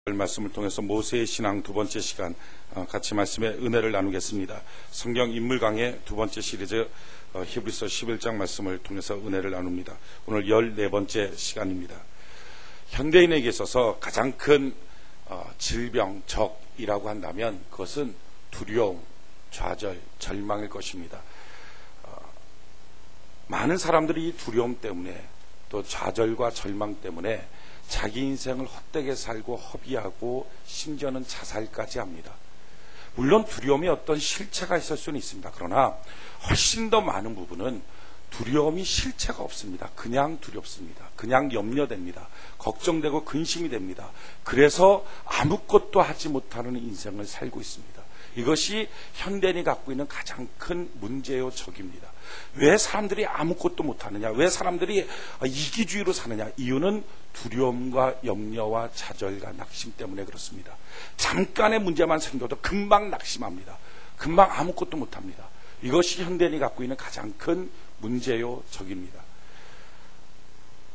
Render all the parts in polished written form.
말씀을 통해서 모세의 신앙 두 번째 시간 같이 말씀의 은혜를 나누겠습니다. 성경 인물 강의 두 번째 시리즈 히브리서 11장 말씀을 통해서 은혜를 나눕니다. 오늘 14번째 시간입니다. 현대인에게 있어서 가장 큰 질병, 적이라고 한다면 그것은 두려움, 좌절, 절망일 것입니다. 많은 사람들이 이 두려움 때문에 또 좌절과 절망 때문에 자기 인생을 헛되게 살고 허비하고 심지어는 자살까지 합니다. 물론 두려움에 어떤 실체가 있을 수는 있습니다. 그러나 훨씬 더 많은 부분은 두려움이 실체가 없습니다. 그냥 두렵습니다. 그냥 염려됩니다. 걱정되고 근심이 됩니다. 그래서 아무것도 하지 못하는 인생을 살고 있습니다. 이것이 현대인이 갖고 있는 가장 큰 문제요 적입니다. 왜 사람들이 아무것도 못하느냐? 왜 사람들이 이기주의로 사느냐? 이유는 두려움과 염려와 좌절과 낙심 때문에 그렇습니다. 잠깐의 문제만 생겨도 금방 낙심합니다. 금방 아무것도 못합니다. 이것이 현대인이 갖고 있는 가장 큰 문제요 적입니다.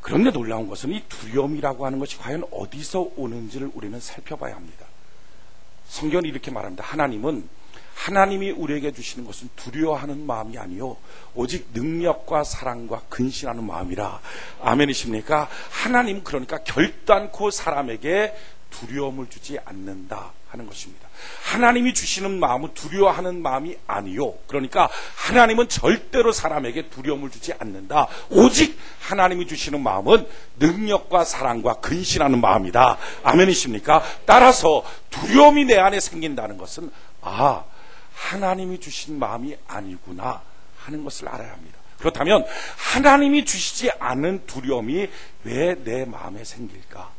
그런데 놀라운 것은 이 두려움이라고 하는 것이 과연 어디서 오는지를 우리는 살펴봐야 합니다. 성경은 이렇게 말합니다. 하나님이 우리에게 주시는 것은 두려워하는 마음이 아니요 오직 능력과 사랑과 근신하는 마음이라. 아멘이십니까? 하나님 그러니까 결단코 사람에게 두려움을 주지 않는다 하는 것입니다. 하나님이 주시는 마음은 두려워하는 마음이 아니요, 그러니까 하나님은 절대로 사람에게 두려움을 주지 않는다. 오직 하나님이 주시는 마음은 능력과 사랑과 근신하는 마음이다. 아멘이십니까? 따라서 두려움이 내 안에 생긴다는 것은 하나님이 주신 마음이 아니구나 하는 것을 알아야 합니다. 그렇다면 하나님이 주시지 않은 두려움이 왜 내 마음에 생길까?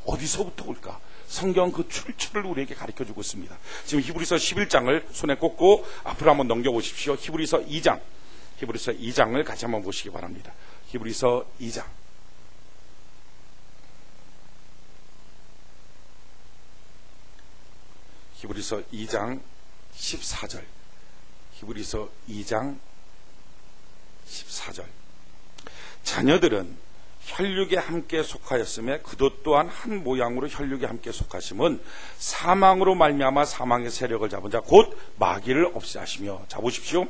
어디서부터 올까? 성경 그 출처를 우리에게 가르쳐주고 있습니다. 지금 히브리서 11장을 손에 꽂고 앞으로 한번 넘겨보십시오. 히브리서 2장을 같이 한번 보시기 바랍니다. 히브리서 2장. 히브리서 2장 14절. 히브리서 2장 14절. 자녀들은 혈육에 함께 속하였음에 그도 또한 한 모양으로 혈육에 함께 속하심은 사망으로 말미암아 사망의 세력을 잡은 자 곧 마귀를 없애하시며. 자 보십시오.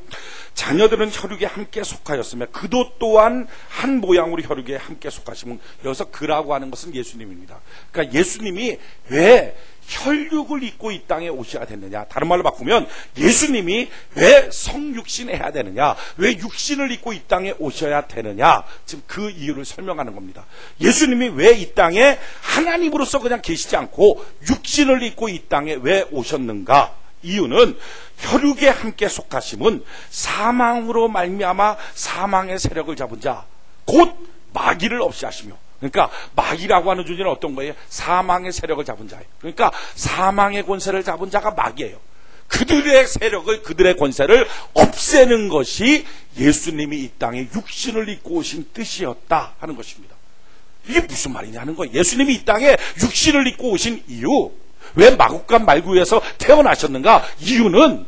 자녀들은 혈육에 함께 속하였음에 그도 또한 한 모양으로 혈육에 함께 속하심은, 여기서 그라고 하는 것은 예수님입니다. 그러니까 예수님이 왜 혈육을 입고 이 땅에 오셔야 됐느냐? 다른 말로 바꾸면 예수님이 왜 성육신해야 되느냐? 왜 육신을 입고 이 땅에 오셔야 되느냐? 지금 그 이유를 설명하는 겁니다. 예수님이 왜 이 땅에 하나님으로서 그냥 계시지 않고 육신을 입고 이 땅에 왜 오셨는가? 이유는 혈육에 함께 속하심은 사망으로 말미암아 사망의 세력을 잡은 자 곧 마귀를 없이 하시며. 그러니까 마귀라고 하는 존재는 어떤 거예요? 사망의 세력을 잡은 자예요. 그러니까 사망의 권세를 잡은 자가 마귀예요. 그들의 세력을, 그들의 권세를 없애는 것이 예수님이 이 땅에 육신을 입고 오신 뜻이었다 하는 것입니다. 이게 무슨 말이냐 하는 거예요. 예수님이 이 땅에 육신을 입고 오신 이유, 왜 마국간 말구에서 태어나셨는가? 이유는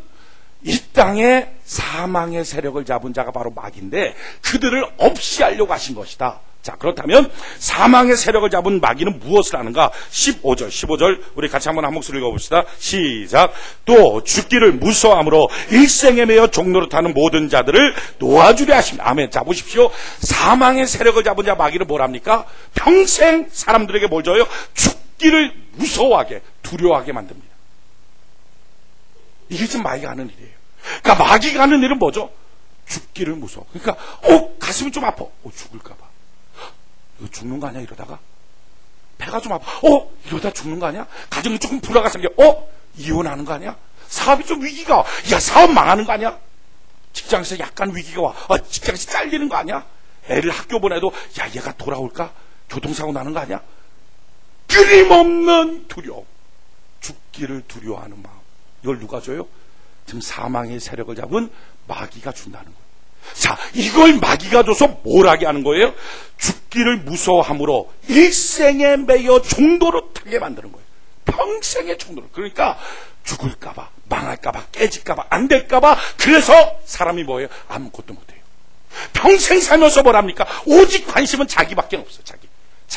이 땅에 사망의 세력을 잡은 자가 바로 마귀인데 그들을 없이 하려고 하신 것이다. 자, 그렇다면 사망의 세력을 잡은 마귀는 무엇을 하는가? 15절 우리 같이 한번 목소리 읽어봅시다. 시작. 또 죽기를 무서워함으로 일생에 매여 종노릇하는 모든 자들을 놓아주려 하십니다. 아멘. 자 보십시오. 사망의 세력을 잡은 자 마귀는 뭘 합니까? 평생 사람들에게 뭘 줘요? 죽기를 무서워하게, 두려워하게 만듭니다. 이게 지금 마귀가 하는 일이에요. 그러니까 마귀가 하는 일은 뭐죠? 죽기를 무서워. 그러니까 가슴이 좀 아파. 죽을까 봐. 이거 죽는 거 아니야 이러다가? 배가 좀 아파. 이러다 죽는 거 아니야? 가정이 조금 불화가 생겨. 이혼하는 거 아니야? 사업이 좀 위기가 와. 사업 망하는 거 아니야? 직장에서 약간 위기가 와. 직장에서 잘리는 거 아니야? 애를 학교 보내도 얘가 돌아올까? 교통사고 나는 거 아니야? 끊임없는 두려움. 죽기를 두려워하는 마음. 이걸 누가 줘요? 지금 사망의 세력을 잡은 마귀가 준다는 거예요. 자, 이걸 마귀가 줘서 뭘 하게 하는 거예요? 죽기를 무서워함으로 일생에 매여 종노릇하게 만드는 거예요. 평생의 종노릇. 그러니까 죽을까봐, 망할까봐, 깨질까봐, 안 될까봐. 그래서 사람이 뭐예요? 아무것도 못해요. 평생 살면서 뭘 합니까? 오직 관심은 자기밖에 없어요.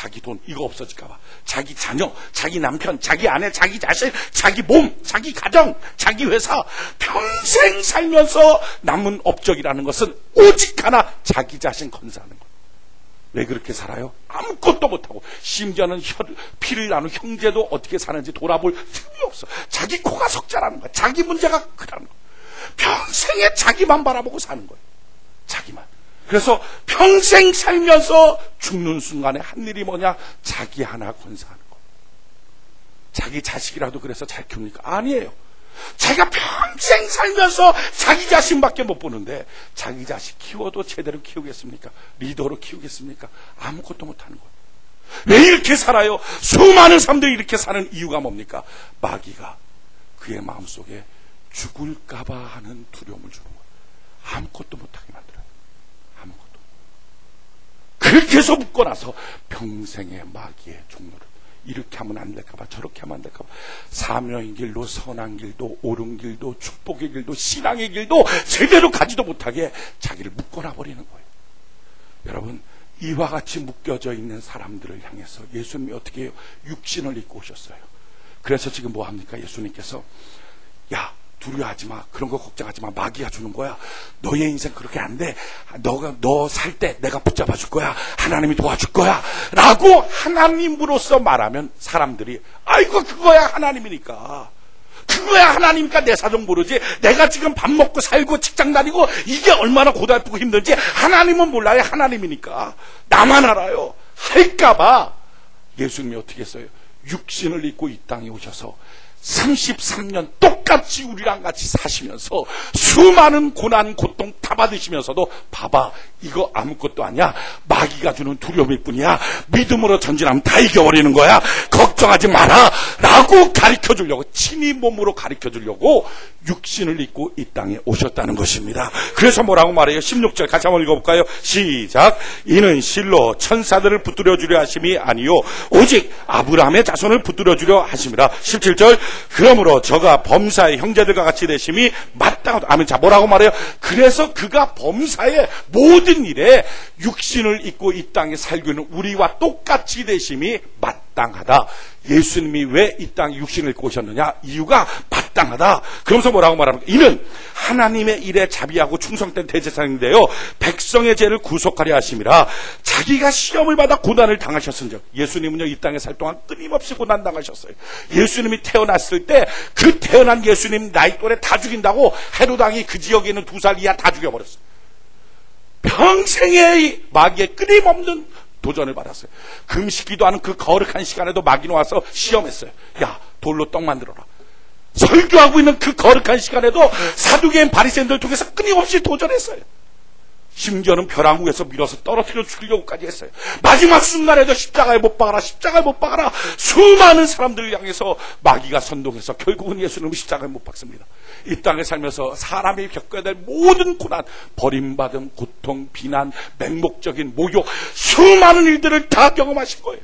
자기 돈 이거 없어질까봐, 자기 자녀, 자기 남편, 자기 아내, 자기 자식, 자기 몸, 자기 가정, 자기 회사, 평생 살면서 남은 업적이라는 것은 오직 하나, 자기 자신 건사하는 것. 왜 그렇게 살아요? 아무것도 못하고, 심지어는 피를 나눈 형제도 어떻게 사는지 돌아볼 틈이 없어. 자기 코가 석자라는 거야. 자기 문제가 크다는 거야. 평생에 자기만 바라보고 사는 거예요. 자기만. 그래서 평생 살면서 죽는 순간에 한 일이 뭐냐? 자기 하나 건사하는 거. 자기 자식이라도 그래서 잘 키웁니까? 아니에요. 자기가 평생 살면서 자기 자신밖에 못 보는데, 자기 자식 키워도 제대로 키우겠습니까? 리더로 키우겠습니까? 아무것도 못하는 거예요. 왜 이렇게 살아요? 수많은 사람들이 이렇게 사는 이유가 뭡니까? 마귀가 그의 마음속에 죽을까봐 하는 두려움을 주는 거예요. 아무것도 못하게 만들어요. 아무것도. 그렇게 해서 묶어놔서 평생의 마귀의 종로를, 이렇게 하면 안 될까봐, 저렇게 하면 안 될까봐, 사명의 길도, 선한 길도, 옳은 길도, 축복의 길도, 신앙의 길도 제대로 가지도 못하게 자기를 묶어놔 버리는 거예요. 여러분, 이와 같이 묶여져 있는 사람들을 향해서 예수님이 어떻게 해요? 육신을 입고 오셨어요. 그래서 지금 뭐 합니까? 예수님께서, 야, 두려워하지 마. 그런 거 걱정하지 마. 마귀가 주는 거야. 너의 인생 그렇게 안 돼. 너 살 때 내가 붙잡아 줄 거야. 하나님이 도와줄 거야. 라고 하나님으로서 말하면 사람들이, 아이고, 그거야 하나님이니까. 그거야 하나님이니까 내 사정 모르지. 내가 지금 밥 먹고 살고 직장 다니고 이게 얼마나 고달프고 힘든지 하나님은 몰라요. 하나님이니까. 나만 알아요. 할까봐 예수님이 어떻게 했어요? 육신을 입고 이 땅에 오셔서 33년 똑같이 우리랑 같이 사시면서 수많은 고난, 고통 다 받으시면서도, 봐봐, 이거 아무것도 아니야. 마귀가 주는 두려움일 뿐이야. 믿음으로 전진하면 다 이겨버리는 거야. 걱정하지 마라. 라고 가르쳐 주려고, 친히 몸으로 가르쳐 주려고 육신을 입고 이 땅에 오셨다는 것입니다. 그래서 뭐라고 말해요? 16절 같이 한번 읽어볼까요? 시작. 이는 실로 천사들을 붙들어 주려 하심이 아니요 오직 아브라함의 자손을 붙들어 주려 하심이라. 17절. 그러므로 저가 범사의 형제들과 같이 되심이 마땅하다. 아멘. 자, 뭐라고 말해요? 그래서 그가 범사의 모든 일에 육신을 입고 이 땅에 살고 있는 우리와 똑같이 되심이 마땅하다. 예수님이 왜 이 땅에 육신을 입고 오셨느냐? 이유가 마땅하다. 그러면서 뭐라고 말합니까? 이는 하나님의 일에 자비하고 충성된 대제사장인데요, 백성의 죄를 구속하려 하심이라. 자기가 시험을 받아 고난을 당하셨은즉, 예수님은요 이 땅에 살 동안 끊임없이 고난 당하셨어요. 예수님이 태어났을 때 그 태어난 예수님 나이 또래 다 죽인다고 헤롯 왕이 그 지역에 있는 2살 이하 다 죽여버렸어요. 평생의 마귀의 끊임없는 도전을 받았어요. 금식기도 하는 그 거룩한 시간에도 마귀는 와서 시험했어요. 야, 돌로 떡 만들어라. 설교하고 있는 그 거룩한 시간에도 사두개인 바리새인들 통해서 끊임없이 도전했어요. 심지어는 벼랑 위에서 밀어서 떨어뜨려 죽이려고까지 했어요. 마지막 순간에도 십자가에 못 박아라, 십자가에 못 박아라. 수많은 사람들을 향해서 마귀가 선동해서 결국은 예수님을 십자가에 못 박습니다. 이 땅에 살면서 사람이 겪어야 될 모든 고난, 버림받음, 고통, 비난, 맹목적인 모욕, 수많은 일들을 다 경험하신 거예요.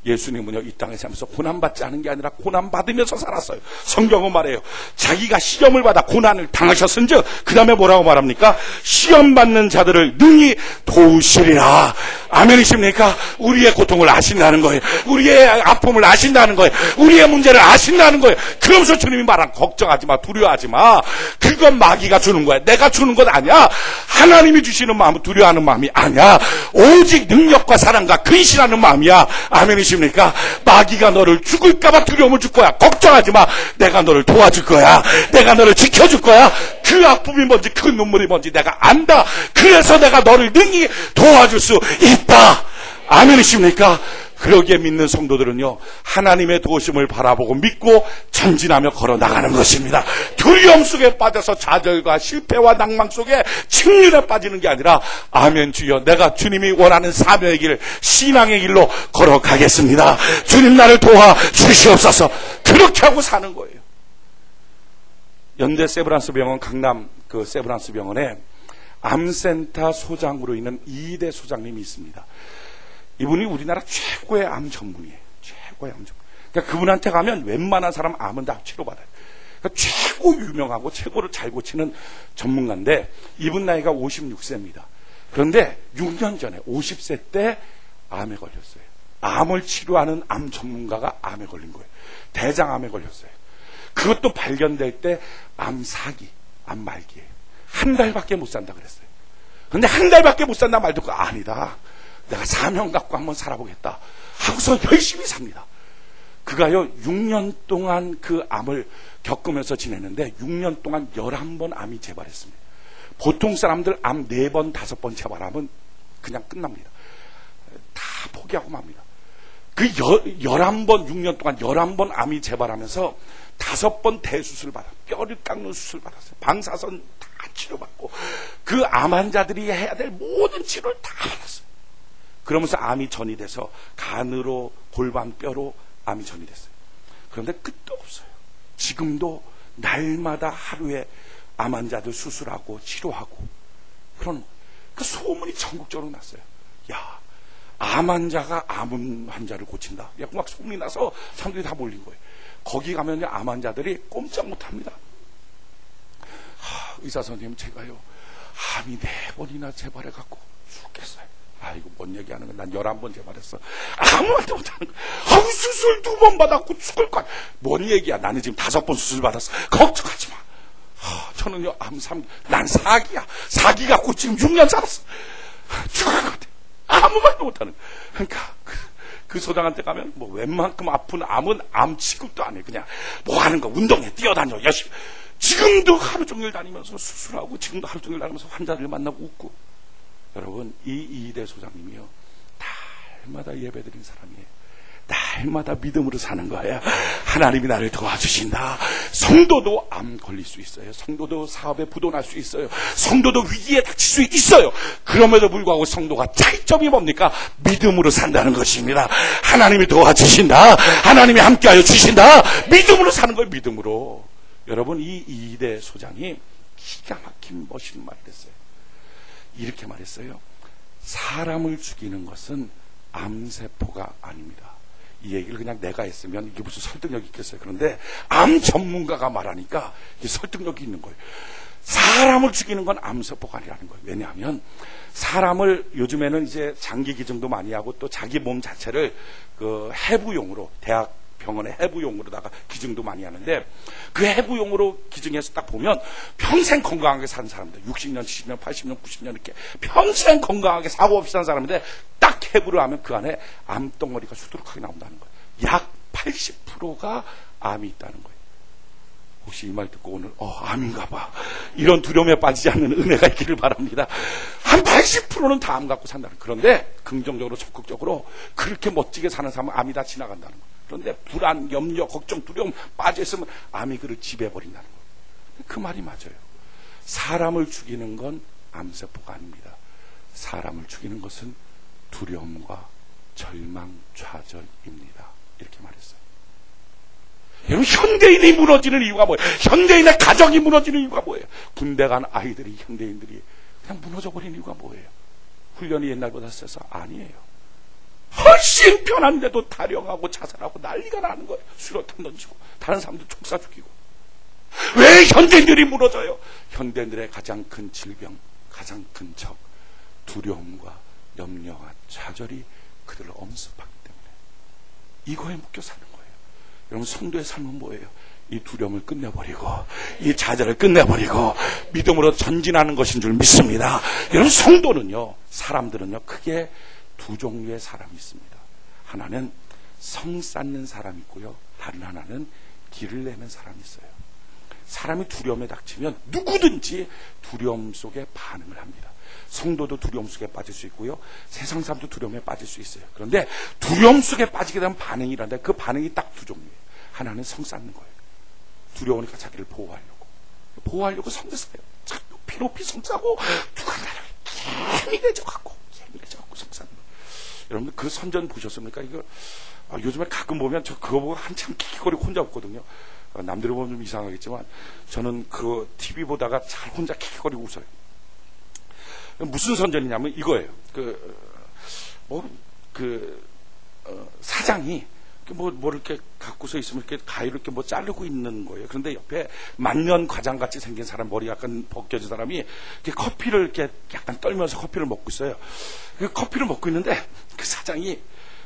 예수님은요 이 땅에 살면서 고난받지 않은 게 아니라 고난받으면서 살았어요. 성경은 말해요. 자기가 시험을 받아 고난을 당하셨은즉, 그 다음에 뭐라고 말합니까? 시험받는 자들을 능히 도우시리라. 아멘이십니까? 우리의 고통을 아신다는 거예요. 우리의 아픔을 아신다는 거예요. 우리의 문제를 아신다는 거예요. 그러면서 주님이 말한, 걱정하지 마, 두려워하지 마. 그건 마귀가 주는 거야. 내가 주는 것 아니야. 하나님이 주시는 마음은 두려워하는 마음이 아니야. 오직 능력과 사랑과 근신하는 마음이야. 아멘이십니까? 마귀가 너를 죽을까봐 두려움을 줄 거야. 걱정하지 마. 내가 너를 도와줄 거야. 내가 너를 지켜줄 거야. 그 아픔이 뭔지, 그 눈물이 뭔지 내가 안다. 그래서 내가 너를 능히 도와줄 수 있다. 아멘이십니까? 그러기에 믿는 성도들은요 하나님의 도우심을 바라보고 믿고 전진하며 걸어나가는 것입니다. 두려움 속에 빠져서 좌절과 실패와 낭망 속에 침륜에 빠지는 게 아니라, 아멘 주여, 내가 주님이 원하는 사명의 길, 신앙의 길로 걸어가겠습니다. 주님 나를 도와 주시옵소서. 그렇게 하고 사는 거예요. 연대 세브란스 병원, 강남 그 세브란스 병원에 암센터 소장으로 있는 이대 소장님이 있습니다. 이분이 우리나라 최고의 암 전문이에요. 최고의 암 전문. 그러니까 그분한테 가면 웬만한 사람 암은 다 치료받아요. 그러니까 최고 유명하고 최고를 잘 고치는 전문가인데, 이분 나이가 56세입니다. 그런데 6년 전에 50세 때 암에 걸렸어요. 암을 치료하는 암 전문가가 암에 걸린 거예요. 대장암에 걸렸어요. 그것도 발견될 때 암 4기, 암 말기예요. 한 달밖에 못 산다 그랬어요. 근데 한 달밖에 못 산다 말 듣고 아니다. 내가 사명 갖고 한번 살아보겠다 하고서 열심히 삽니다. 그가요 6년 동안 그 암을 겪으면서 지냈는데 6년 동안 11번 암이 재발했습니다. 보통 사람들 암 4번, 5번 재발하면 그냥 끝납니다. 다 포기하고 맙니다. 그 11번, 6년 동안 11번 암이 재발하면서 5번 대수술 받았어요. 뼈를 깎는 수술 받았어요. 방사선 다 치료받고 그 암 환자들이 해야 될 모든 치료를 다 받았어요. 그러면서 암이 전이 돼서 간으로, 골반, 뼈로 암이 전이 됐어요. 그런데 끝도 없어요. 지금도 날마다 하루에 암 환자들 수술하고 치료하고 그런 그 소문이 전국적으로 났어요. 야, 암 환자가 암 환자를 고친다. 막 소문이 나서 사람들이 다 몰린 거예요. 거기 가면 암 환자들이 꼼짝 못합니다. 의사 선생님, 제가요 암이 4번이나 재발해갖고 죽겠어요. 아이고, 뭔 얘기하는 거야. 난 11번 재발했어. 아무 말도 못하는 거야. 수술 2번 받았고 죽을 거야. 뭔 얘기야. 나는 지금 5번 수술 받았어. 걱정하지 마. 저는요 암 3기, 난 4기야. 4기 갖고 지금 6년 살았어. 죽을 것 같아. 아무 말도 못하는 거야. 그러니까 그 소장한테 가면 뭐 웬만큼 아픈 암은 암 취급도 안 해. 그냥 뭐 하는 거, 운동해, 뛰어다녀, 열심히. 지금도 하루 종일 다니면서 수술하고 지금도 하루 종일 다니면서 환자들 만나고 웃고. 여러분, 이 이대 소장님이요 날마다 예배드린 사람이에요. 날마다 믿음으로 사는 거예요. 하나님이 나를 도와주신다. 성도도 암 걸릴 수 있어요. 성도도 사업에 부도날 수 있어요. 성도도 위기에 닥칠 수 있어요. 그럼에도 불구하고 성도가 차이점이 뭡니까? 믿음으로 산다는 것입니다. 하나님이 도와주신다. 하나님이 함께하여 주신다. 믿음으로 사는 거예요. 믿음으로. 여러분, 이 이대 소장이 기가 막힌 멋있는 말을 했어요. 이렇게 말했어요. 사람을 죽이는 것은 암세포가 아닙니다. 이 얘기를 그냥 내가 했으면 이게 무슨 설득력이 있겠어요. 그런데 암 전문가가 말하니까 이게 설득력이 있는 거예요. 사람을 죽이는 건 암세포가 아니라는 거예요. 왜냐하면 사람을 요즘에는 이제 장기 기증도 많이 하고 또 자기 몸 자체를 그 해부용으로 대학 병원의 해부용으로다가 기증도 많이 하는데 그 해부용으로 기증해서 딱 보면 평생 건강하게 사는 사람들 60년, 70년, 80년, 90년 이렇게 평생 건강하게 사고 없이 사는 사람인데 딱 해부를 하면 그 안에 암덩어리가 수두룩하게 나온다는 거예요. 약 80%가 암이 있다는 거예요. 혹시 이 말 듣고 오늘 암인가 봐 이런 두려움에 빠지지 않는 은혜가 있기를 바랍니다. 한 80%는 다 암 갖고 산다는 거예요. 그런데 긍정적으로 적극적으로 그렇게 멋지게 사는 사람은 암이 다 지나간다는 거예요. 그런데 불안, 염려, 걱정, 두려움 빠져있으면 암이 그를 지배해버린다는 거예요. 그 말이 맞아요. 사람을 죽이는 건 암세포가 아닙니다. 사람을 죽이는 것은 두려움과 절망, 좌절입니다. 이렇게 말했어요. 여러분, 현대인이 무너지는 이유가 뭐예요? 현대인의 가정이 무너지는 이유가 뭐예요? 군대 간 아이들이, 현대인들이 그냥 무너져버린 이유가 뭐예요? 훈련이 옛날보다 세서 아니에요. 훨씬 편한데도 타령하고 자살하고 난리가 나는 거예요. 수류탄 던지고 다른 사람들 촉사 죽이고. 왜 현대인들이 무너져요? 현대인들의 가장 큰 질병, 가장 큰 적, 두려움과 염려와 좌절이 그들을 엄습하기 때문에 이거에 묶여 사는 거예요. 여러분, 성도의 삶은 뭐예요? 이 두려움을 끝내버리고 이 좌절을 끝내버리고 믿음으로 전진하는 것인 줄 믿습니다. 여러분, 성도는요, 사람들은요, 크게 두 종류의 사람이 있습니다. 하나는 성 쌓는 사람이 있고요, 다른 하나는 길을 내는 사람이 있어요. 사람이 두려움에 닥치면 누구든지 두려움 속에 반응을 합니다. 성도도 두려움 속에 빠질 수 있고요, 세상 사람도 두려움에 빠질 수 있어요. 그런데 두려움 속에 빠지게 되면 반응이 일어나는데 그 반응이 딱 두 종류예요. 하나는 성 쌓는 거예요. 두려우니까 자기를 보호하려고 성을 쌓아요. 자꾸 높이 성 쌓고 누가 나를 예민해져갖고 성 쌓는 거예요. 여러분들 그 선전 보셨습니까? 이거 요즘에 가끔 보면 저 그거 보고 한참 킥킥거리고 혼자 웃거든요. 남들이 보면 좀 이상하겠지만 저는 그 TV 보다가 잘 혼자 킥킥거리고 웃어요. 무슨 선전이냐면 이거예요. 사장이 뭐 이렇게 갖고서 있으면 이렇게 가위로 이렇게 뭐 자르고 있는 거예요. 그런데 옆에 만년 과장 같이 생긴 사람, 머리 약간 벗겨진 사람이 이렇게 커피를 이렇게 약간 떨면서 커피를 먹고 있어요. 그 커피를 먹고 있는데 그 사장이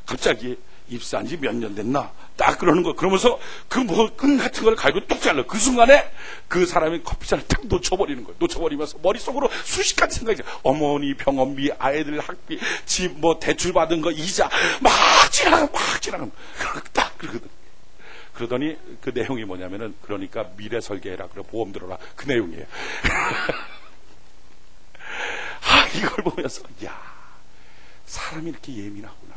갑자기 입사한 지 몇 년 됐나? 딱 그러는 거. 그러면서 그 뭐 끈 같은 걸 갈고 뚝 잘라. 그 순간에 그 사람이 커피잔을 딱 놓쳐버리는 거예요. 놓쳐버리면서 머릿속으로 수십 가지 생각이 들어요. 어머니 병원비, 아이들 학비, 집 뭐 대출 받은 거 이자 막 지나가는 딱 그러거든. 그러더니 그 내용이 뭐냐면은 그러니까 미래 설계해라. 그래 보험 들어라. 그 내용이에요. 이걸 보면서 야, 사람이 이렇게 예민하구나.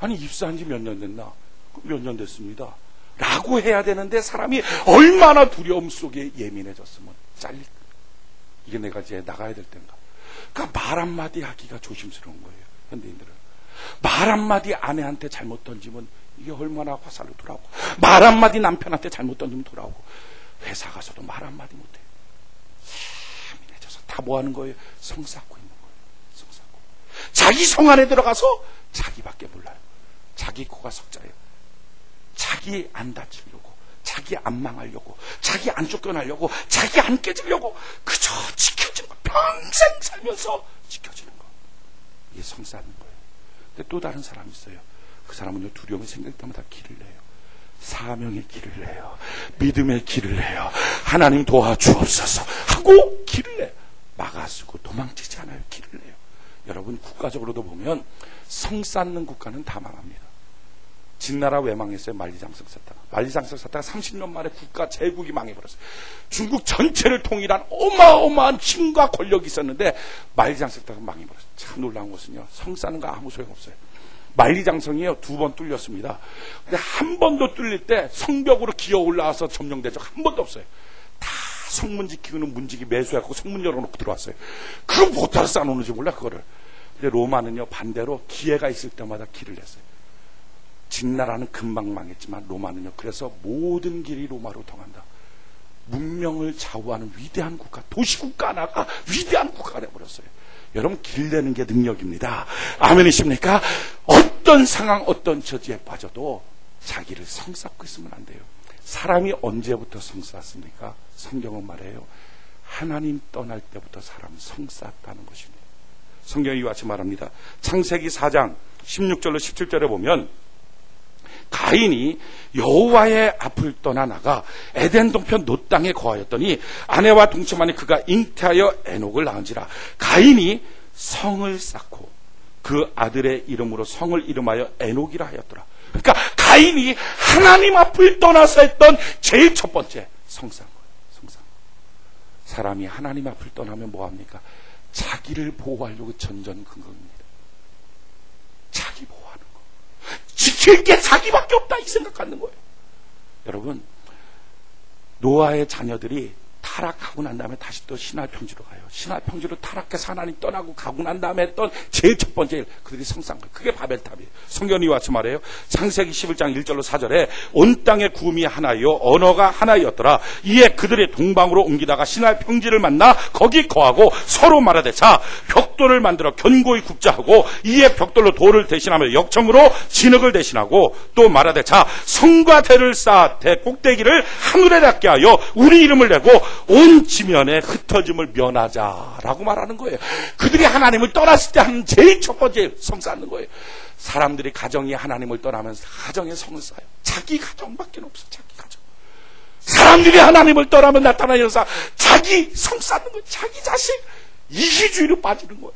아니 입사한 지 몇 년 됐나? 몇 년 됐습니다. 라고 해야 되는데 사람이 얼마나 두려움 속에 예민해졌으면 잘릴까. 이게 내가 이제 나가야 될 때인가. 그러니까 말 한마디 하기가 조심스러운 거예요. 현대인들은. 말 한마디 아내한테 잘못 던지면 이게 얼마나 화살로 돌아오고, 말 한마디 남편한테 잘못 던지면 돌아오고, 회사 가서도 말 한마디 못해요. 예민해져서 다 뭐 하는 거예요? 성 쌓고 있는 거예요. 성 쌓고. 자기 성 안에 들어가서 자기밖에 몰라요. 자기 코가 석자예요. 자기 안 다치려고, 자기 안 망하려고, 자기 안 쫓겨나려고, 자기 안 깨지려고 그저 지켜지는 거. 평생 살면서 지켜지는 거. 이게 성 쌓는 거예요. 근데 또 다른 사람이 있어요. 그 사람은요, 두려움이 생길 때마다 길을 내요. 사명의 길을 내요. 믿음의 길을 내요. 하나님 도와주옵소서 하고 길을 내요. 막아쓰고 도망치지 않아요. 길을 내요. 여러분, 국가적으로도 보면 성 쌓는 국가는 다 망합니다. 진나라 왜 망했어요? 만리장성 썼다가. 만리장성 썼다가 30년 만에 국가 제국이 망해버렸어요. 중국 전체를 통일한 어마어마한 힘과 권력이 있었는데 만리장성 썼다가 망해버렸어요. 참 놀라운 것은요, 성 쌓는 거 아무 소용없어요. 만리장성이요, 2번 뚫렸습니다. 근데 한 번도 뚫릴 때 성벽으로 기어 올라와서 점령된 적 한 번도 없어요. 다 성문 지키고는 문지기 매수하고 성문 열어놓고 들어왔어요. 그거 못하러 쌓아놓는지 몰라, 그거를. 근데 로마는요, 반대로 기회가 있을 때마다 길을 냈어요. 진나라는 금방 망했지만 로마는요, 그래서 모든 길이 로마로 통한다. 문명을 좌우하는 위대한 국가, 도시국가 하나가 위대한 국가가 되어버렸어요. 여러분, 길 내는 게 능력입니다. 아멘이십니까? 어떤 상황, 어떤 처지에 빠져도 자기를 성 쌓고 있으면 안 돼요. 사람이 언제부터 성 쌓습니까? 성경은 말해요. 하나님 떠날 때부터 사람은 성 쌓았다는 것입니다. 성경이 이와 같이 말합니다. 창세기 4장 16절로 17절에 보면 가인이 여호와의 앞을 떠나 나가 에덴 동편 놋 땅에 거하였더니 아내와 동침하니 그가 잉태하여 에녹을 낳은지라. 가인이 성을 쌓고 그 아들의 이름으로 성을 이름하여 에녹이라 하였더라. 그러니까 가인이 하나님 앞을 떠나서 했던 제일 첫 번째 성상 거예요. 성상. 사람이 하나님 앞을 떠나면 뭐합니까? 자기를 보호하려고 전전긍긍입니다. 자기 보호하는 거. 지킬 게 자기밖에 없다 이 생각 갖는 거예요. 여러분, 노아의 자녀들이 타락하고 난 다음에 다시 또 신할 평지로 가요. 신할 평지로 타락해서 하나님 떠나고 가고 난 다음에 했던 제일 첫 번째 일, 그들이 성산 거예요. 그게 바벨탑이에요. 성경이 와서 말해요. 창세기 11장 1절로 4절에 온 땅의 구음이 하나요 언어가 하나였더라. 이에 그들의 동방으로 옮기다가 신할 평지를 만나 거기 거하고 서로 말하되 자 벽돌을 만들어 견고히 굽자 하고 이에 벽돌로 돌을 대신하며 역청으로 진흙을 대신하고 또 말하되 자 성과 대를 쌓아 대 꼭대기를 하늘에 닿게 하여 우리 이름을 내고 온 지면에 흩어짐을 면하자라고 말하는 거예요. 그들이 하나님을 떠났을 때 하는 제일 첫 번째 성 쌓는 거예요. 사람들이 가정이 하나님을 떠나면서 가정에 성을 쌓아요. 자기 가정밖에 없어. 자기 가정. 사람들이 하나님을 떠나면 나타나는 현상, 자기 성 쌓는 거예요. 자기 자식 이기주의로 빠지는 거예요.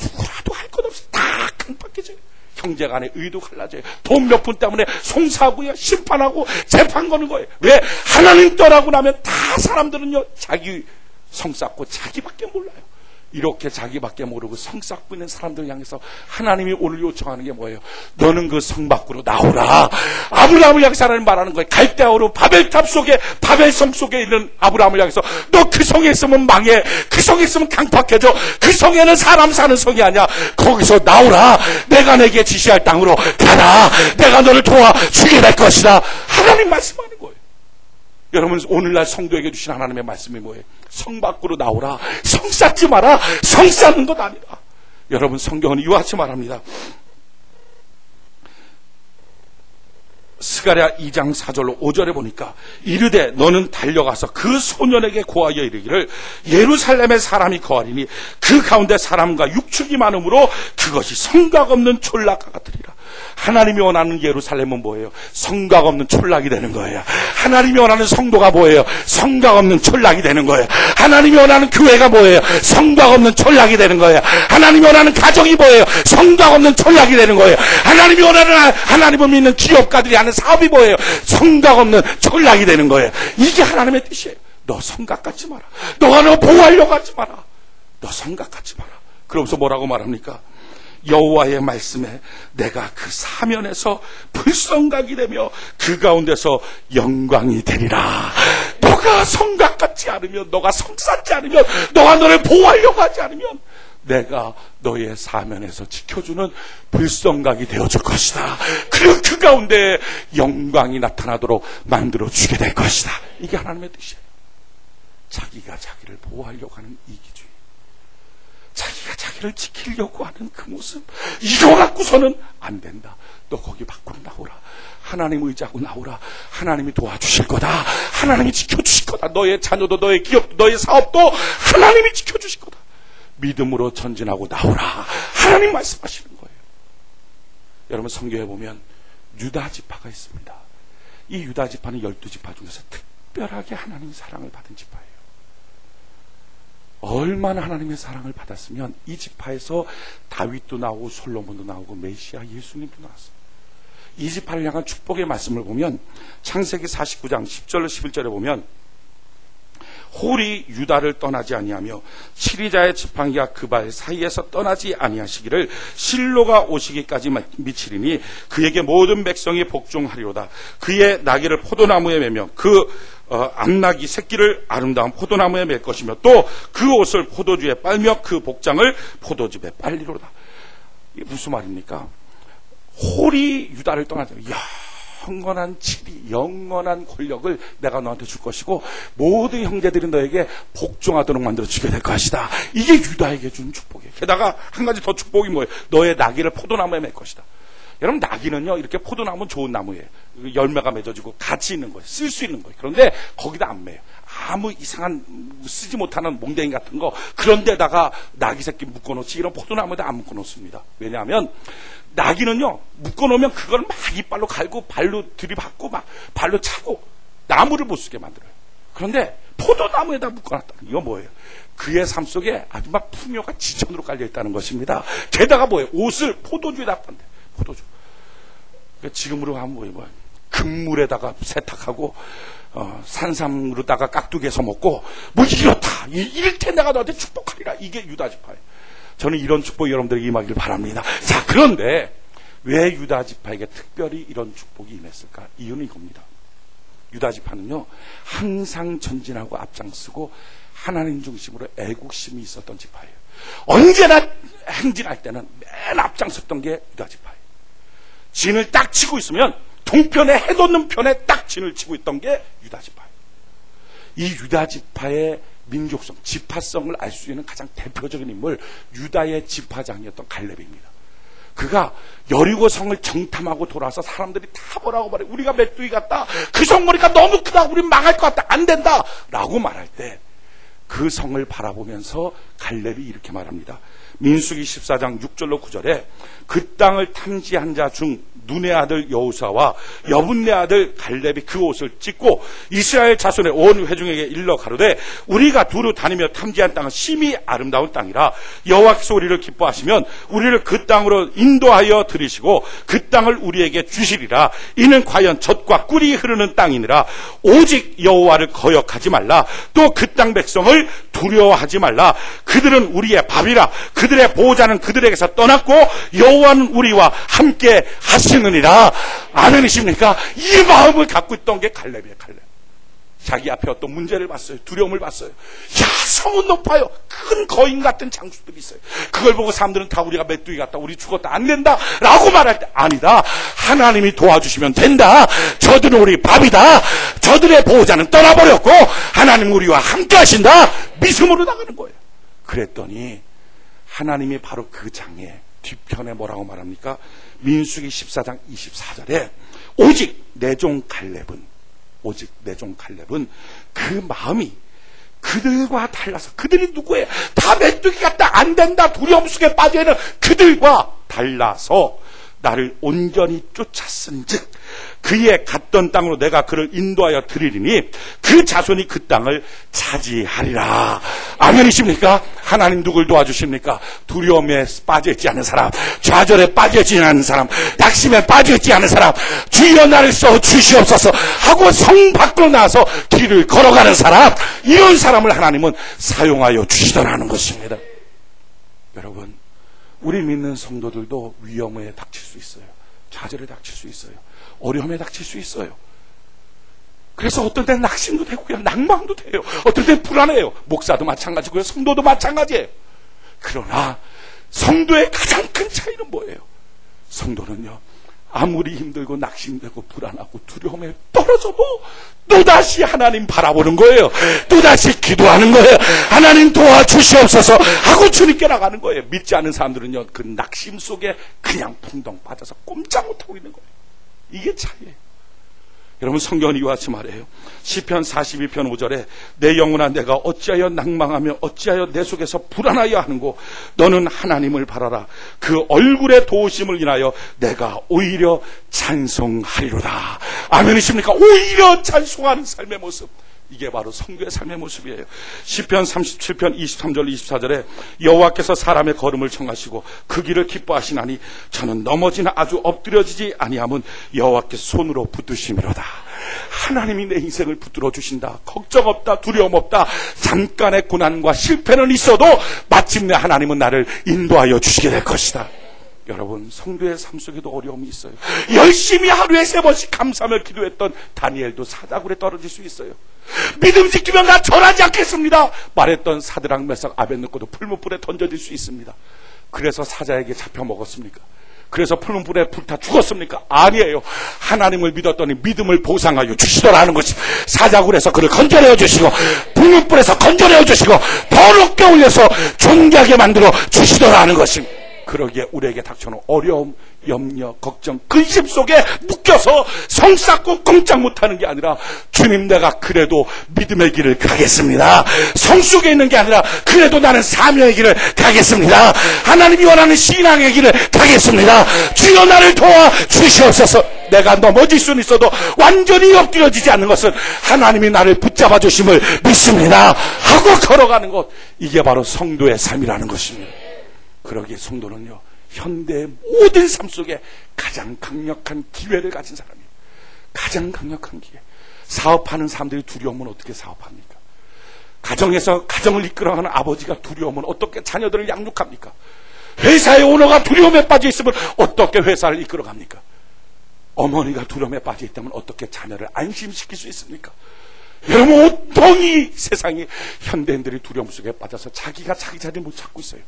누구라도 할 것 없이 다 강박해져요. 형제간의 의도 갈라져요. 돈 몇 푼 때문에 송사하고요, 심판하고 재판 거는 거예요. 왜? 하나님 떠나고 나면 다 사람들은요, 자기 성 쌓고 자기밖에 몰라요. 이렇게 자기밖에 모르고 성 쌓고 있는 사람들 향해서 하나님이 오늘 요청하는 게 뭐예요? 너는 그 성 밖으로 나오라. 아브라함을 향해서 하나님 말하는 거예요. 갈대아우로 바벨탑 속에, 바벨성 속에 있는 아브라함을 향해서 너 그 성에 있으면 망해. 그 성에 있으면 강팍해져. 그 성에는 사람 사는 성이 아니야. 거기서 나오라. 내가 내게 지시할 땅으로 가라. 내가 너를 도와주게 될 것이다. 하나님 말씀하는 거예요. 여러분, 오늘날 성도에게 주신 하나님의 말씀이 뭐예요? 성 밖으로 나오라. 성 쌓지 마라. 성 쌓는 것 아니다. 여러분, 성경은 이와 같이 말합니다. 스가랴 2장 4절로 5절에 보니까 이르되 너는 달려가서 그 소년에게 고하여 이르기를 예루살렘에 사람이 거하리니 그 가운데 사람과 육축이 많으므로 그것이 성곽 없는 촌락과 같으리라. 하나님이 원하는 예루살렘은 뭐예요? 성곽 없는 촌락이 되는 거예요. 하나님이 원하는 성도가 뭐예요? 성곽 없는 촌락이 되는 거예요. 하나님이 원하는 교회가 뭐예요? 성곽 없는 촌락이 되는 거예요. 하나님이 원하는 가정이 뭐예요? 성곽 없는 촌락이 되는 거예요. 하나님이 원하는, 하나님을 믿는 기업가들이 하는 사업이 뭐예요? 성곽 없는 촌락이 되는 거예요. 이게 하나님의 뜻이에요. 너 성곽 갖지 마라. 너가 너 보호하려고 하지 마라. 너 성곽 갖지 마라. 그러면서 뭐라고 말합니까? 여호와의 말씀에 내가 그 사면에서 불성각이 되며 그 가운데서 영광이 되리라. 너가 성각 같지 않으면, 너가 성삼지 않으면, 너가 너를 보호하려고 하지 않으면 내가 너의 사면에서 지켜주는 불성각이 되어줄 것이다. 그리고 그 가운데 영광이 나타나도록 만들어주게 될 것이다. 이게 하나님의 뜻이에요. 자기가 자기를 보호하려고 하는 이기주의, 자기가 자기를 지키려고 하는 그 모습, 이거 갖고서는 안 된다. 너 거기 밖으로 나오라. 하나님 의지하고 나오라. 하나님이 도와주실 거다. 하나님이 지켜주실 거다. 너의 자녀도, 너의 기업도, 너의 사업도 하나님이 지켜주실 거다. 믿음으로 전진하고 나오라. 하나님 말씀하시는 거예요. 여러분, 성경에 보면 유다 지파가 있습니다. 이 유다 지파는 12지파 중에서 특별하게 하나님의 사랑을 받은 지파예요. 얼마나 하나님의 사랑을 받았으면 이 지파에서 다윗도 나오고 솔로몬도 나오고 메시아 예수님도 나왔어요. 이 지파를 향한 축복의 말씀을 보면 창세기 49장 10절로 11절에 보면 홀이 유다를 떠나지 아니하며 치리자의 지팡이가 그발 사이에서 떠나지 아니하시기를 실로가 오시기까지 미치리니 그에게 모든 백성이 복종하리로다. 그의 나귀를 포도나무에 매며 암나귀 새끼를 아름다운 포도나무에 맬 것이며 또 그 옷을 포도주에 빨며 그 복장을 포도즙에 빨리로다. 이게 무슨 말입니까? 홀이 유다를 떠나지 않으면 영원한 지리, 영원한 권력을 내가 너한테 줄 것이고 모든 형제들이 너에게 복종하도록 만들어주게 될 것이다. 이게 유다에게 준 축복이에요. 게다가 한 가지 더 축복이 뭐예요? 너의 나귀를 포도나무에 맬 것이다. 여러분, 나귀는요, 이렇게 포도나무는 좋은 나무예요. 열매가 맺어지고 같이 있는 거예요. 쓸 수 있는 거예요. 그런데 거기다 안 매요. 아무 이상한 쓰지 못하는 몽댕이 같은 거 그런 데다가 나귀 새끼 묶어놓지 이런 포도나무에다 안 묶어놓습니다. 왜냐하면 나귀는요, 묶어놓으면 그걸 막 이빨로 갈고 발로 들이받고 막 발로 차고 나무를 못 쓰게 만들어요. 그런데 포도나무에다 묶어놨다는 이거 뭐예요? 그의 삶 속에 아주 막 풍요가 지천으로 깔려있다는 것입니다. 게다가 뭐예요? 옷을 포도주에다 판대. 포도주. 지금으로 하면 뭐예요? 금물에다가 세탁하고 산삼으로다가 깍두기해서 먹고 뭐 이렇다. 이럴 때 내가 너한테 축복하리라. 이게 유다 지파예요. 저는 이런 축복이 여러분들에게 임하기를 바랍니다. 자, 그런데 왜 유다 지파에게 특별히 이런 축복이 임했을까? 이유는 이겁니다. 유다 지파는요, 항상 전진하고 앞장서고 하나님 중심으로 애국심이 있었던 지파예요. 언제나 행진할 때는 맨 앞장섰던 게 유다 지파예요. 진을 딱 치고 있으면 동편에 해돋는 편에 딱 진을 치고 있던 게 유다 지파예요. 이 유다 지파의 민족성, 지파성을 알 수 있는 가장 대표적인 인물, 유다의 지파장이었던 갈렙입니다. 그가 여리고 성을 정탐하고 돌아와서 사람들이 다 뭐라고 말해? 우리가 메뚜기 같다. 그 성머리가 너무 크다. 우린 망할 것 같다. 안 된다. 라고 말할 때 그 성을 바라보면서 갈렙이 이렇게 말합니다. 민수기 14장 6절로 9절에 그 땅을 탐지한 자 중 눈의 아들 여호사와 여분네 아들 갈렙이 그 옷을 찢고 이스라엘 자손의 온 회중에게 일러 가로되 우리가 두루 다니며 탐지한 땅은 심히 아름다운 땅이라 여호와께서 우리를 기뻐하시면 우리를 그 땅으로 인도하여 들이시고 그 땅을 우리에게 주시리라. 이는 과연 젖과 꿀이 흐르는 땅이니라. 오직 여호와를 거역하지 말라. 또 그 땅 백성을 두려워하지 말라. 그들은 우리의 밥이라. 그들의 보호자는 그들에게서 떠났고 여호와는 우리와 함께 하시느니라. 아멘이십니까? 이 마음을 갖고 있던 게 갈렙이에요. 갈렙. 자기 앞에 어떤 문제를 봤어요. 두려움을 봤어요. 야, 성은 높아요. 큰 거인 같은 장수들이 있어요. 그걸 보고 사람들은 다 우리가 메뚜기 같다. 우리 죽었다. 안 된다. 라고 말할 때 아니다. 하나님이 도와주시면 된다. 저들은 우리 밥이다. 저들의 보호자는 떠나버렸고 하나님 우리와 함께 하신다. 믿음으로 나가는 거예요. 그랬더니 하나님이 바로 그 장에 뒤편에 뭐라고 말합니까? 민수기 14장 24절에 오직 내 종 갈렙은 그 마음이 그들과 달라서, 그들이 누구예요? 다 메뚜기 같다. 안 된다. 두려움 속에 빠져있는 그들과 달라서 나를 온전히 쫓았은즉 그의 갔던 땅으로 내가 그를 인도하여 드리리니 그 자손이 그 땅을 차지하리라. 아멘이십니까? 하나님 누굴 도와주십니까? 두려움에 빠져있지 않은 사람, 좌절에 빠져있지 않은 사람, 낙심에 빠져있지 않은 사람, 주여 나를 써 주시옵소서 하고 성 밖으로 나와서 길을 걸어가는 사람, 이런 사람을 하나님은 사용하여 주시더라는 것입니다. 여러분, 우리 믿는 성도들도 위험에 닥칠 수 있어요. 좌절에 닥칠 수 있어요. 어려움에 닥칠 수 있어요. 그래서 어떤 때는 낙심도 되고 그냥 낭망도 돼요. 어떤 때는 불안해요. 목사도 마찬가지고요. 성도도 마찬가지예요. 그러나 성도의 가장 큰 차이는 뭐예요? 성도는요, 아무리 힘들고 낙심되고 불안하고 두려움에 떨어져도 또다시 하나님 바라보는 거예요. 또다시 기도하는 거예요. 하나님 도와주시옵소서 하고 주님께 나가는 거예요. 믿지 않은 사람들은요, 그 낙심 속에 그냥 풍덩 빠져서 꼼짝 못하고 있는 거예요. 이게 차이예요. 여러분, 성경은 이와 같이 말해요. 시편 42편 5절에 내 영혼아 내가 어찌하여 낭망하며 어찌하여 내 속에서 불안하여 하는고 너는 하나님을 바라라. 그 얼굴의 도우심을 인하여 내가 오히려 찬송하리로다. 아멘이십니까? 오히려 찬송하는 삶의 모습, 이게 바로 성도의 삶의 모습이에요. 시편 37편 23절 24절에 여호와께서 사람의 걸음을 청하시고 그 길을 기뻐하시나니 저는 넘어지나 아주 엎드려지지 아니함은 여호와께서 손으로 붙드심이로다. 하나님이 내 인생을 붙들어 주신다. 걱정 없다. 두려움 없다. 잠깐의 고난과 실패는 있어도 마침내 하나님은 나를 인도하여 주시게 될 것이다. 여러분, 성도의 삶 속에도 어려움이 있어요. 열심히 하루에 3번씩 감사하며 기도했던 다니엘도 사자굴에 떨어질 수 있어요. 믿음 지키면 나 절하지 않겠습니다 말했던 사드락 메삭 아벳느고도 풀무불에 던져질 수 있습니다. 그래서 사자에게 잡혀 먹었습니까? 그래서 풀무불에 불타 죽었습니까? 아니에요. 하나님을 믿었더니 믿음을 보상하여 주시더라는 것이, 사자굴에서 그를 건져내어 주시고 풀무불에서 건져내어 주시고 더 높게 올려서 존귀하게 만들어 주시더라는 것입니다. 그러기에 우리에게 닥쳐오는 어려움, 염려, 걱정, 근심 속에 묶여서 성 쌓고 꼼짝 못하는 게 아니라 주님, 내가 그래도 믿음의 길을 가겠습니다. 성 속에 있는 게 아니라 그래도 나는 사명의 길을 가겠습니다. 하나님이 원하는 신앙의 길을 가겠습니다. 주여 나를 도와 주시옵소서. 내가 넘어질 수는 있어도 완전히 엎드려지지 않는 것은 하나님이 나를 붙잡아 주심을 믿습니다 하고 걸어가는 것, 이게 바로 성도의 삶이라는 것입니다. 그러기에 성도는요, 현대의 모든 삶 속에 가장 강력한 기회를 가진 사람이에요. 가장 강력한 기회. 사업하는 사람들이 두려우면 어떻게 사업합니까? 가정에서 가정을 이끌어가는 아버지가 두려우면 어떻게 자녀들을 양육합니까? 회사의 오너가 두려움에 빠져 있으면 어떻게 회사를 이끌어갑니까? 어머니가 두려움에 빠져 있다면 어떻게 자녀를 안심시킬 수 있습니까? 여러분, 온통이 세상이 현대인들이 두려움 속에 빠져서 자기가 자기 자리를 못 찾고 있어요.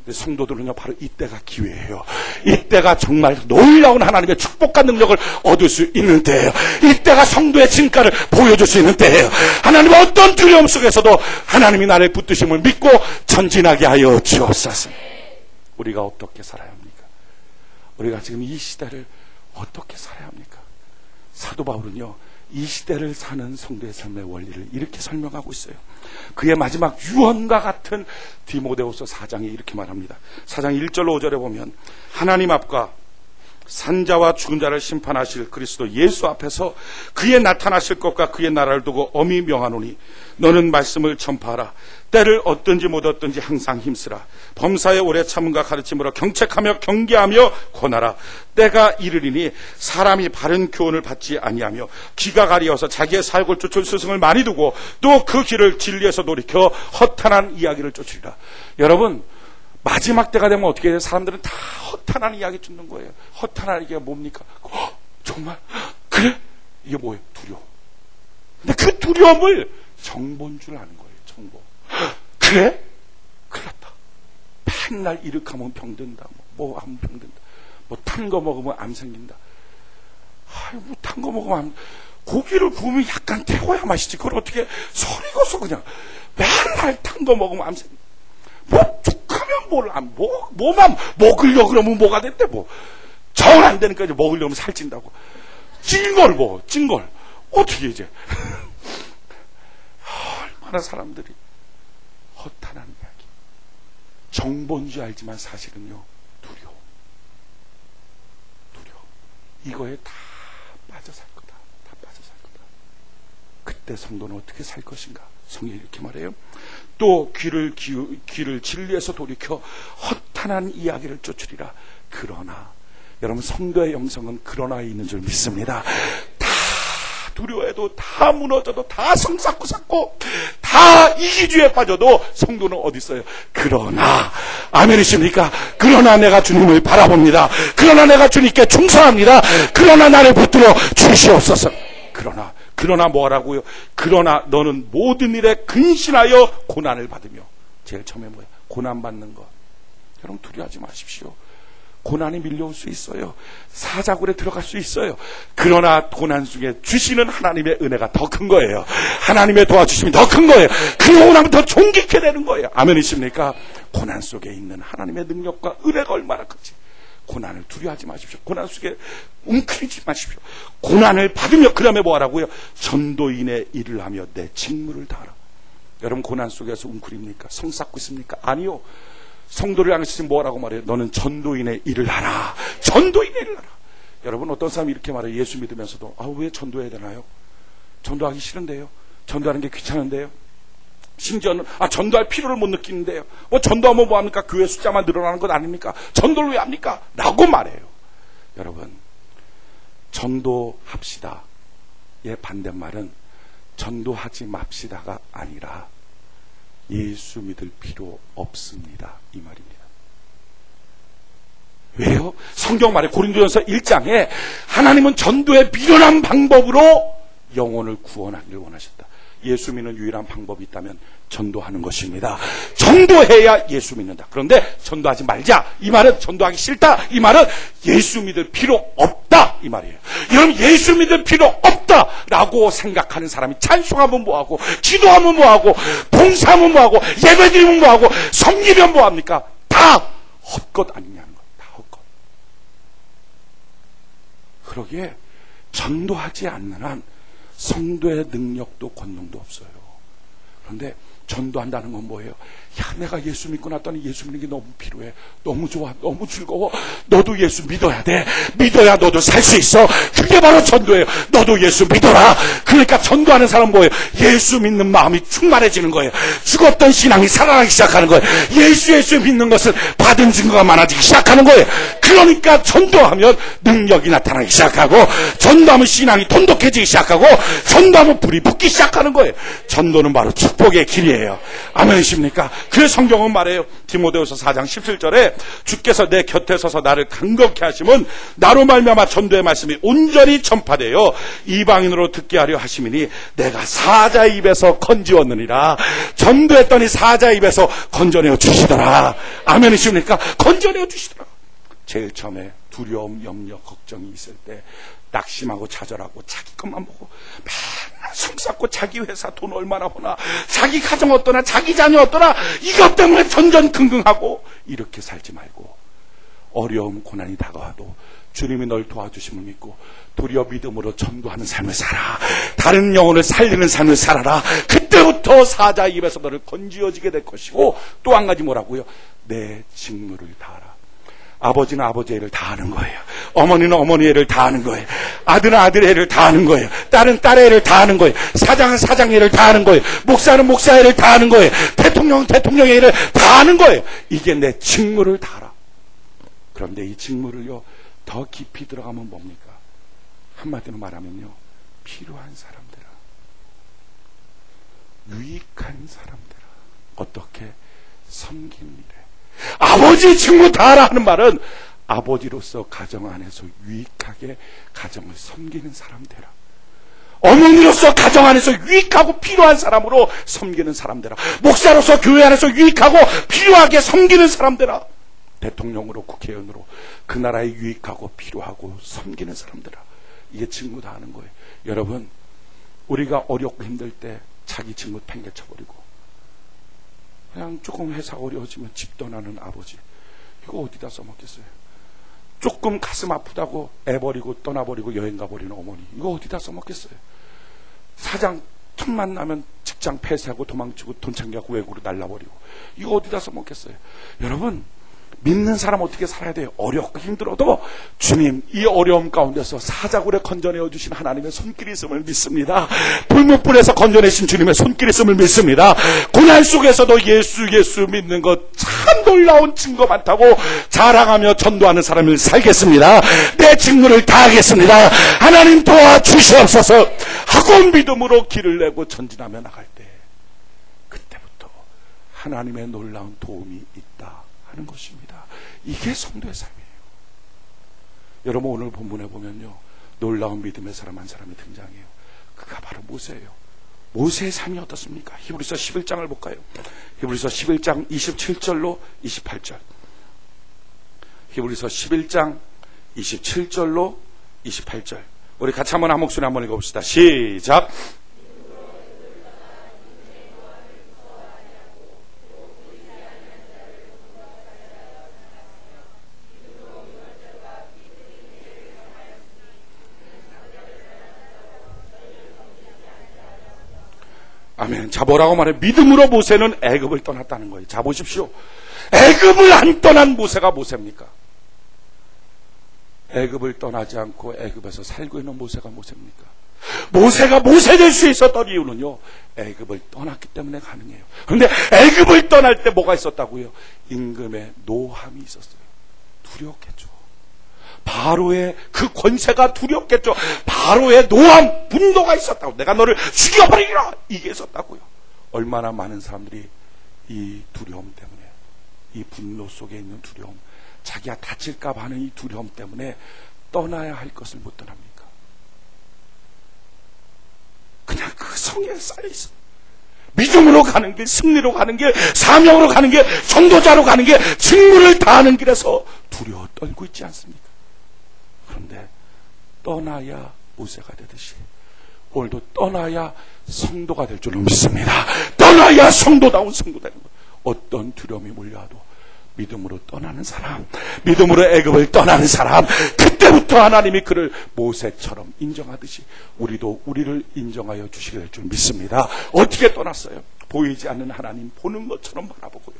근데 성도들은요, 바로 이때가 기회예요. 이때가 정말 놀라운 하나님의 축복과 능력을 얻을 수 있는 때예요. 이때가 성도의 진가를 보여줄 수 있는 때예요. 하나님의 어떤 두려움 속에서도 하나님이 나를 붙드심을 믿고 전진하게 하여 주옵소서. 우리가 어떻게 살아야 합니까? 우리가 지금 이 시대를 어떻게 살아야 합니까? 사도 바울은요, 이 시대를 사는 성도의 삶의 원리를 이렇게 설명하고 있어요. 그의 마지막 유언과 같은 디모데후서 4장에 이렇게 말합니다. 4장 1절로 5절에 보면 하나님 앞과 산자와 죽은 자를 심판하실 그리스도 예수 앞에서 그의 나타나실 것과 그의 나라를 두고 엄히 명하노니 너는 말씀을 전파하라. 때를 얻든지 못 얻든지 항상 힘쓰라. 범사에 오래 참음과 가르침으로 경책하며 경계하며 권하라. 때가 이르리니 사람이 바른 교훈을 받지 아니하며 귀가 가리어서 자기의 살골 쫓을 스승을 많이 두고 또 그 길을 진리에서 돌이켜 허탄한 이야기를 쫓으리라. 여러분, 마지막 때가 되면 어떻게 해요? 사람들은 다 허탄한 이야기 쫓는 거예요. 허탄한 이야기가 뭡니까? 정말? 그래? 이게 뭐예요? 두려움. 근데 그 두려움을 정보인 줄 아는 거예요. 정보. 그래? 큰일 났다. 맨날 이륙하면 병든다. 뭐 하면 병든다. 뭐 탄 거 먹으면 암 생긴다. 아이고, 탄 거 먹으면 암. 고기를 구우면 약간 태워야 맛있지. 그걸 어떻게 소리고서 그냥 맨날 탄 거 먹으면 암 생긴다. 뭐 죽하면 뭐만 먹으려 그러면 뭐가 된대. 뭐 정 안 되니까 이제 먹으려면 살찐다고. 찐 걸 어떻게 이제 얼마나 사람들이 허탄한 이야기, 정보인 줄 알지만 사실은요 두려움. 이거에 다 빠져 살 거다. 다 빠져 살 거다. 그때 성도는 어떻게 살 것인가? 성경이 이렇게 말해요. 또 귀를 진리에서 돌이켜 허탄한 이야기를 쫓으리라. 그러나, 여러분, 성도의 영성은 그러나에 있는 줄 믿습니다. 다 두려워해도, 다 무너져도, 다 성쌓고 쌓고, 다 이기주의에 빠져도 성도는 어디 있어요? 그러나, 아멘이십니까? 그러나 내가 주님을 바라봅니다. 그러나 내가 주님께 충성합니다. 그러나 나를 붙들어 주시옵소서. 그러나 뭐라고요? 그러나 너는 모든 일에 근신하여 고난을 받으며. 제일 처음에 뭐예요? 고난 받는 것. 여러분, 두려워하지 마십시오. 고난이 밀려올 수 있어요. 사자굴에 들어갈 수 있어요. 그러나 고난 속에 주시는 하나님의 은혜가 더 큰 거예요. 하나님의 도와주심이 더 큰 거예요. 그러고 나면 더 존귀케 되는 거예요. 아멘이십니까? 고난 속에 있는 하나님의 능력과 은혜가 얼마나 큰지. 고난을 두려워하지 마십시오. 고난 속에 웅크리지 마십시오. 고난을 받으며, 그 다음에 뭐 하라고요? 전도인의 일을 하며 내 직무를 다하라. 여러분, 고난 속에서 웅크립니까? 성 쌓고 있습니까? 아니요. 성도를 향해서 뭐라고 말해요? 너는 전도인의 일을 하라. 전도인의 일을 하라. 여러분, 어떤 사람이 이렇게 말해요. 예수 믿으면서도, 왜 전도해야 되나요? 전도하기 싫은데요. 전도하는 게 귀찮은데요. 심지어는 전도할 필요를 못 느끼는데요. 전도하면 뭐합니까? 교회 숫자만 늘어나는 것 아닙니까? 전도를 왜 합니까? 라고 말해요. 여러분, 전도합시다. 의 반대말은 전도하지 맙시다가 아니라 예수 믿을 필요 없습니다, 이 말입니다. 왜요? 성경 말에 고린도전서 1장에 하나님은 전도의 미련한 방법으로 영혼을 구원하기를 원하셨다. 예수 믿는 유일한 방법이 있다면 전도하는 것입니다. 전도해야 예수 믿는다. 그런데 전도하지 말자, 이 말은 전도하기 싫다, 이 말은 예수 믿을 필요 없다, 이 말이에요. 여러분, 예수 믿을 필요 없다라고 생각하는 사람이 찬송하면 뭐하고, 기도하면 뭐하고, 봉사하면 뭐하고, 예배드리면 뭐하고, 섬기면 뭐합니까? 다 헛것 아니냐는 것. 다 헛것. 그러기에 전도하지 않는 한 성도의 능력도 권능도 없어요. 그런데 전도한다는 건 뭐예요? 내가 예수 믿고 났더니 예수 믿는 게 너무 필요해. 너무 좋아. 너무 즐거워. 너도 예수 믿어야 돼. 믿어야 너도 살 수 있어. 그게 바로 전도예요. 너도 예수 믿어라. 그러니까 전도하는 사람은 뭐예요? 예수 믿는 마음이 충만해지는 거예요. 죽었던 신앙이 살아나기 시작하는 거예요. 예수 믿는 것은 받은 증거가 많아지기 시작하는 거예요. 그러니까 전도하면 능력이 나타나기 시작하고, 전도하면 신앙이 돈독해지기 시작하고, 전도하면 불이 붙기 시작하는 거예요. 전도는 바로 축복의 길이에요. 아멘이십니까? 그래서 성경은 말해요. 디모데후서 4장 17절에 주께서 내 곁에 서서 나를 간곡케 하심은 나로 말미암아 전도의 말씀이 온전히 전파되어 이방인으로 듣게 하려 하심이니 내가 사자 입에서 건지었느니라. 전도했더니 사자 입에서 건져내어 주시더라. 아멘이십니까? 건져내어 주시더라. 제일 처음에 두려움, 염려, 걱정이 있을 때 낙심하고 좌절하고 자기 것만 보고 맨날 성쌓고 자기 회사 돈 얼마나 버나, 자기 가정 어떠나, 자기 자녀 어떠나, 이것 때문에 전전긍긍하고 이렇게 살지 말고, 어려움, 고난이 다가와도 주님이 널 도와주심을 믿고 도리어 믿음으로 전도하는 삶을 살아. 다른 영혼을 살리는 삶을 살아라. 그때부터 사자 입에서 너를 건지어지게 될 것이고, 또 한 가지 뭐라고요? 내 직무를 다하라. 아버지는 아버지 애를 다하는 거예요. 어머니는 어머니 애를 다하는 거예요. 아들은 아들 애를 다하는 거예요. 딸은 딸의 애를 다하는 거예요. 사장은 사장 애를 다하는 거예요. 목사는 목사 애를 다하는 거예요. 대통령은 대통령의 애를 다하는 거예요. 이게 내 직무를 다하라. 그런데 이 직무를요, 더 깊이 들어가면 뭡니까? 한마디로 말하면요, 필요한 사람들아, 유익한 사람들아, 어떻게 섬기는 일에 아버지 직무 다하라 하는 말은 아버지로서 가정 안에서 유익하게 가정을 섬기는 사람 되라. 어머니로서 가정 안에서 유익하고 필요한 사람으로 섬기는 사람 되라. 목사로서 교회 안에서 유익하고 필요하게 섬기는 사람 되라. 대통령으로 국회의원으로 그 나라에 유익하고 필요하고 섬기는 사람 되라. 이게 직무 다하는 거예요. 여러분, 우리가 어렵고 힘들 때 자기 직무 팽개쳐버리고 그냥 조금 회사가 어려워지면 집 떠나는 아버지, 이거 어디다 써먹겠어요? 조금 가슴 아프다고 애 버리고 떠나버리고 여행 가버리는 어머니, 이거 어디다 써먹겠어요? 사장 틈만 나면 직장 폐쇄하고 도망치고 돈 챙겨갖고 외국으로 날라버리고, 이거 어디다 써먹겠어요? 여러분, 믿는 사람 어떻게 살아야 돼요? 어렵고 힘들어도 주님, 이 어려움 가운데서 사자굴에 건져내어 주신 하나님의 손길이 있음을 믿습니다. 불못불에서 건져내신 주님의 손길이 있음을 믿습니다. 고난 속에서도 예수 믿는 것 참 놀라운 증거 많다고 자랑하며 전도하는 사람을 살겠습니다. 내 직무를 다하겠습니다. 하나님 도와주시옵소서 하고 믿음으로 길을 내고 전진하며 나갈 때, 그때부터 하나님의 놀라운 도움이 있다 하는 것입니다. 이게 성도의 삶이에요. 여러분, 오늘 본문에 보면요, 놀라운 믿음의 사람 한 사람이 등장해요. 그가 바로 모세예요. 모세의 삶이 어떻습니까? 히브리서 11장을 볼까요? 히브리서 11장 27절로 28절. 히브리서 11장 27절로 28절. 우리 같이 한번 한 목소리 한번 읽어봅시다. 시작. 아멘. 자, 뭐라고 말해? 믿음으로 모세는 애굽을 떠났다는 거예요. 자, 보십시오. 애굽을 안 떠난 모세가 모세입니까? 애굽을 떠나지 않고 애굽에서 살고 있는 모세가 모세입니까? 모세가 모세 될 수 있었던 이유는요, 애굽을 떠났기 때문에 가능해요. 그런데 애굽을 떠날 때 뭐가 있었다고요? 임금의 노함이 있었어요. 두려웠겠죠. 바로의 그 권세가 두렵겠죠. 바로의 노함, 분노가 있었다고. 내가 너를 죽여버리리라, 이게 있었다고요. 얼마나 많은 사람들이 이 두려움 때문에, 이 분노 속에 있는 두려움, 자기가 다칠까 봐 하는 이 두려움 때문에 떠나야 할 것을 못 떠납니까? 그냥 그 성에 쌓여있어. 믿음으로 가는 길, 승리로 가는 길, 사명으로 가는 길, 전도자로 가는 길, 직무를 다하는 길에서 두려워 떨고 있지 않습니까? 그런데 떠나야 모세가 되듯이 오늘도 떠나야 성도가 될 줄로 믿습니다. 떠나야 성도다운 성도 되는 거예요. 어떤 두려움이 몰려와도 믿음으로 떠나는 사람, 믿음으로 애굽을 떠나는 사람, 그때부터 하나님이 그를 모세처럼 인정하듯이 우리도 우리를 인정하여 주시게 될 줄 믿습니다. 어떻게 떠났어요? 보이지 않는 하나님 보는 것처럼 바라보고요.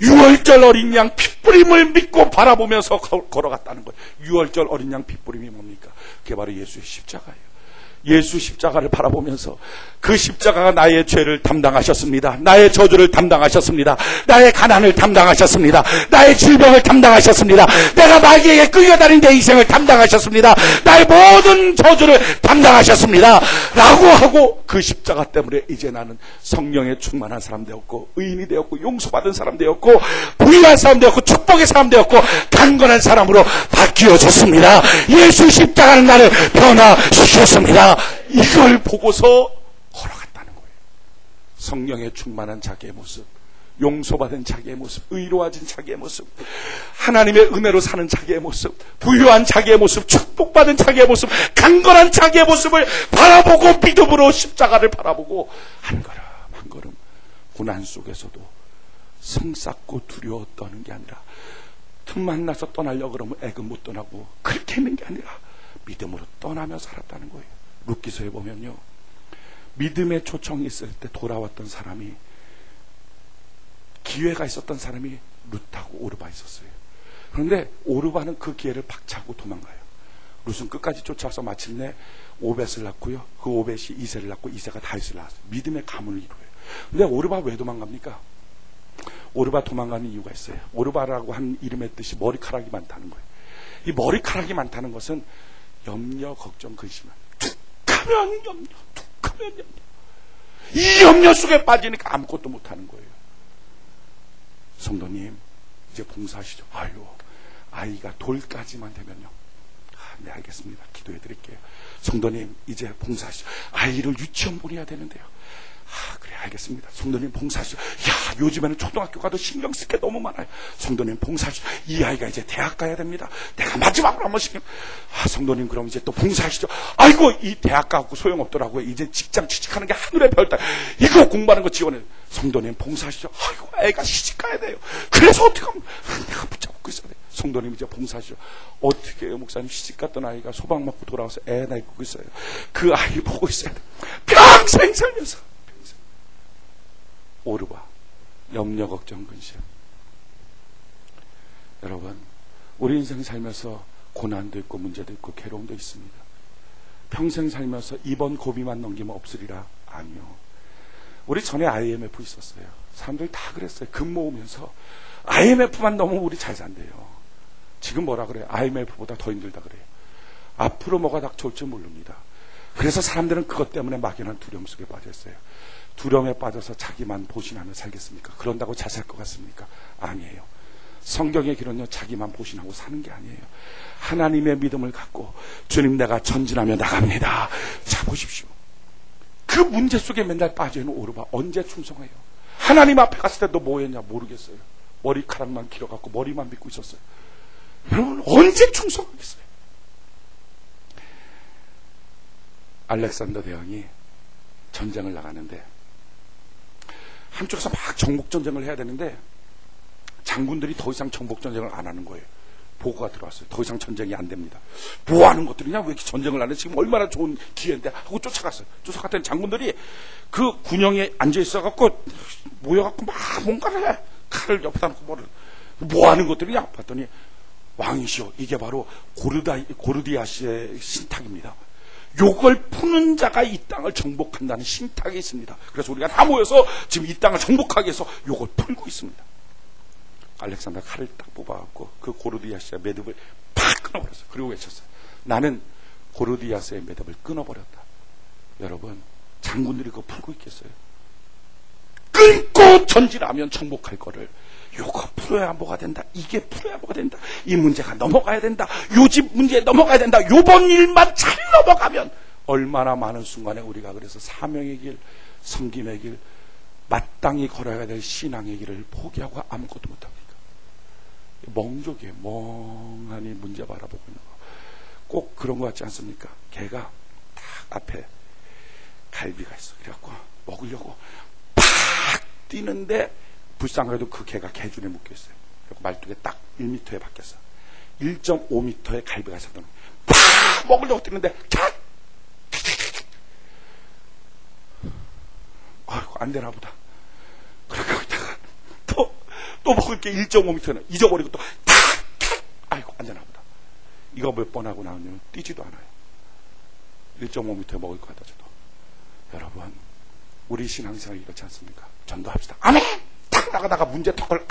6월절 어린 양 핏부림을 믿고 바라보면서 걸어갔다는 거예요. 6월절 어린 양 핏부림이 뭡니까? 그게 바로 예수의 십자가예요. 예수 십자가를 바라보면서 그 십자가가 나의 죄를 담당하셨습니다. 나의 저주를 담당하셨습니다. 나의 가난을 담당하셨습니다. 나의 질병을 담당하셨습니다. 내가 마귀에게 끌려다닌 내 인생을 담당하셨습니다. 나의 모든 저주를 담당하셨습니다. 라고 하고 그 십자가 때문에 이제 나는 성령에 충만한 사람 되었고, 의인이 되었고, 용서받은 사람 되었고, 부유한 사람 되었고, 축복의 사람 되었고, 강건한 사람으로 바뀌어졌습니다. 예수 십자가는 나를 변화시켰습니다. 이걸 보고서 걸어갔다는 거예요. 성령에 충만한 자기의 모습, 용서받은 자기의 모습, 의로워진 자기의 모습, 하나님의 은혜로 사는 자기의 모습, 부유한 자기의 모습, 축복받은 자기의 모습, 강건한 자기의 모습을 바라보고 믿음으로 십자가를 바라보고 한 걸음 한 걸음 고난 속에서도 성쌓고 두려워 떠는 게 아니라, 틈만 나서 떠나려고 그러면 애굽 못 떠나고 그렇게 있는 게 아니라 믿음으로 떠나며 살았다는 거예요. 룻기서에 보면요, 믿음의 초청이 있을 때 돌아왔던 사람이, 기회가 있었던 사람이 룻하고 오르바 있었어요. 그런데 오르바는 그 기회를 박차고 도망가요. 룻은 끝까지 쫓아와서 마침내 오벳을 낳고요, 그 오벳이 이세를 낳고 이세가 다윗을 낳았어요. 믿음의 가문을 이루어요. 근데 오르바 왜 도망갑니까? 오르바 도망가는 이유가 있어요. 오르바라고 한 이름의 뜻이 머리카락이 많다는 거예요. 이 머리카락이 많다는 것은 염려, 걱정, 근심을, 툭하면 염려, 툭하면 염려, 이 염려 속에 빠지니까 아무것도 못하는 거예요. 성도님, 이제 봉사하시죠. 아유, 아이가 돌까지만 되면요, 네, 알겠습니다. 기도해 드릴게요. 성도님, 이제 봉사하시죠. 아이를 유치원 보내야 되는데요. 그래, 알겠습니다. 성도님 봉사하시죠. 야, 요즘에는 초등학교 가도 신경 쓸 게 너무 많아요. 성도님 봉사하시죠. 이 아이가 이제 대학 가야 됩니다. 내가 마지막으로 한 번씩. 성도님 그럼 이제 또 봉사하시죠. 아이고, 이 대학 가고 소용없더라고요. 이제 직장 취직하는 게 하늘의 별따. 이거 공부하는 거 지원해요. 성도님 봉사하시죠. 아이고, 애가 시집 가야 돼요. 그래서 어떻게 하면, 내가 붙잡고 있어야 돼요. 성도님 이제 봉사하시죠. 어떻게 해요, 목사님? 시집 갔던 아이가 소방 맞고 돌아와서 애 낳고 있어요. 그 아이 보고 있어야 돼요. 평생 살면서. 오르바, 염려, 걱정, 근심. 여러분, 우리 인생 살면서 고난도 있고 문제도 있고 괴로움도 있습니다. 평생 살면서 이번 고비만 넘기면 없으리라. 아니요. 우리 전에 IMF 있었어요. 사람들이 다 그랬어요. 금 모으면서 IMF만 넘으면 우리 잘 산대요. 지금 뭐라 그래요? IMF보다 더 힘들다 그래요. 앞으로 뭐가 닥쳐올지 모릅니다. 그래서 사람들은 그것 때문에 막연한 두려움 속에 빠졌어요. 두려움에 빠져서 자기만 보신하며 살겠습니까? 그런다고 잘 살 것 같습니까? 아니에요. 성경의 길은요, 자기만 보신하고 사는 게 아니에요. 하나님의 믿음을 갖고 주님, 내가 전진하며 나갑니다. 자, 보십시오. 그 문제 속에 맨날 빠져있는 오르바 언제 충성해요? 하나님 앞에 갔을 때 너 뭐 했냐? 모르겠어요. 머리카락만 길어갖고 머리만 빗고 있었어요. 여러분, 언제 충성하겠어요? 알렉산더 대왕이 전쟁을 나가는데 한쪽에서 막 정복전쟁을 해야 되는데 장군들이 더 이상 정복전쟁을 안 하는 거예요. 보고가 들어왔어요. 더 이상 전쟁이 안 됩니다. 뭐 하는 것들이냐? 왜 이렇게 전쟁을 안 해? 지금 얼마나 좋은 기회인데 하고 쫓아갔어요. 쫓아갔더니 장군들이 그 군영에 앉아있어갖고 모여갖고 막 뭔가를 해. 칼을 옆에다 놓고 뭐 하는 것들이냐? 봤더니 왕이시여, 이게 바로 고르디아스의 신탁입니다. 요걸 푸는 자가 이 땅을 정복한다는 신탁이 있습니다. 그래서 우리가 다 모여서 지금 이 땅을 정복하기 위해서 요걸 풀고 있습니다. 알렉산더가 칼을 딱 뽑아갖고 그 고르디아스의 매듭을 팍 끊어버렸어요. 그리고 외쳤어요. 나는 고르디아스의 매듭을 끊어버렸다. 여러분, 장군들이 그거 풀고 있겠어요? 끊고 전진하면 정복할 거를 요거 풀어야 뭐가 된다. 이게 풀어야 뭐가 된다. 이 문제가 넘어가야 된다. 요 집 문제에 넘어가야 된다. 요번 일만 잘 넘어가면 얼마나 많은 순간에 우리가 그래서 사명의 길, 섬김의 길, 마땅히 걸어야 될 신앙의 길을 포기하고 아무것도 못합니다. 멍족이에요. 멍하니 문제 바라보고 있는 거. 꼭 그런 거 같지 않습니까? 개가 딱 앞에 갈비가 있어. 그래갖고 먹으려고 팍 뛰는데 불쌍하게도 그 개가 개줄에 묶여있어요. 그리고 말뚝에 딱 1m에 박혔어. 1.5m의 갈비가 있었던 팍 먹으려고 뛰는데 탁! 아이고, 안 되나 보다. 그러고 있다가 또 먹을 게 1.5m는 잊어버리고 또 탁! 탁! 아이고, 안 되나 보다. 이거 몇 번 하고 나오면 뛰지도 않아요. 1.5m에 먹을 것 같아, 저도. 여러분, 우리 신앙생활이 이렇지 않습니까? 전도합시다. 아멘! 탁! 나가다가 문제 턱을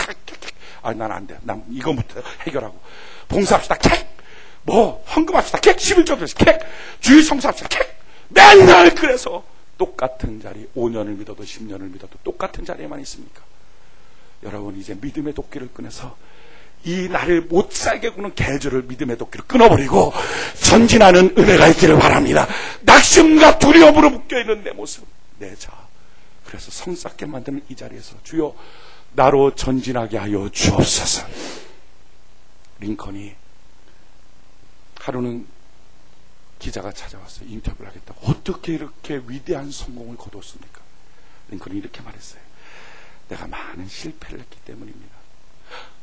아니, 난 안 돼. 난 이거부터 해결하고. 봉사합시다. 객! 뭐, 헌금합시다. 객! 11조 객! 주일 성사합시다. 객! 맨날 그래서 똑같은 자리, 5년을 믿어도 10년을 믿어도 똑같은 자리에만 있습니까? 여러분, 이제 믿음의 도끼를 꺼내서 이 나를 못 살게 구는 계절을 믿음의 도끼를 끊어버리고 전진하는 은혜가 있기를 바랍니다. 낙심과 두려움으로 묶여있는 내 모습, 내 자. 그래서 성스럽게 만드는 이 자리에서 주여, 나로 전진하게 하여 주옵소서. 링컨이 하루는 기자가 찾아왔어요. 인터뷰를 하겠다고. 어떻게 이렇게 위대한 성공을 거뒀습니까? 링컨이 이렇게 말했어요. 내가 많은 실패를 했기 때문입니다.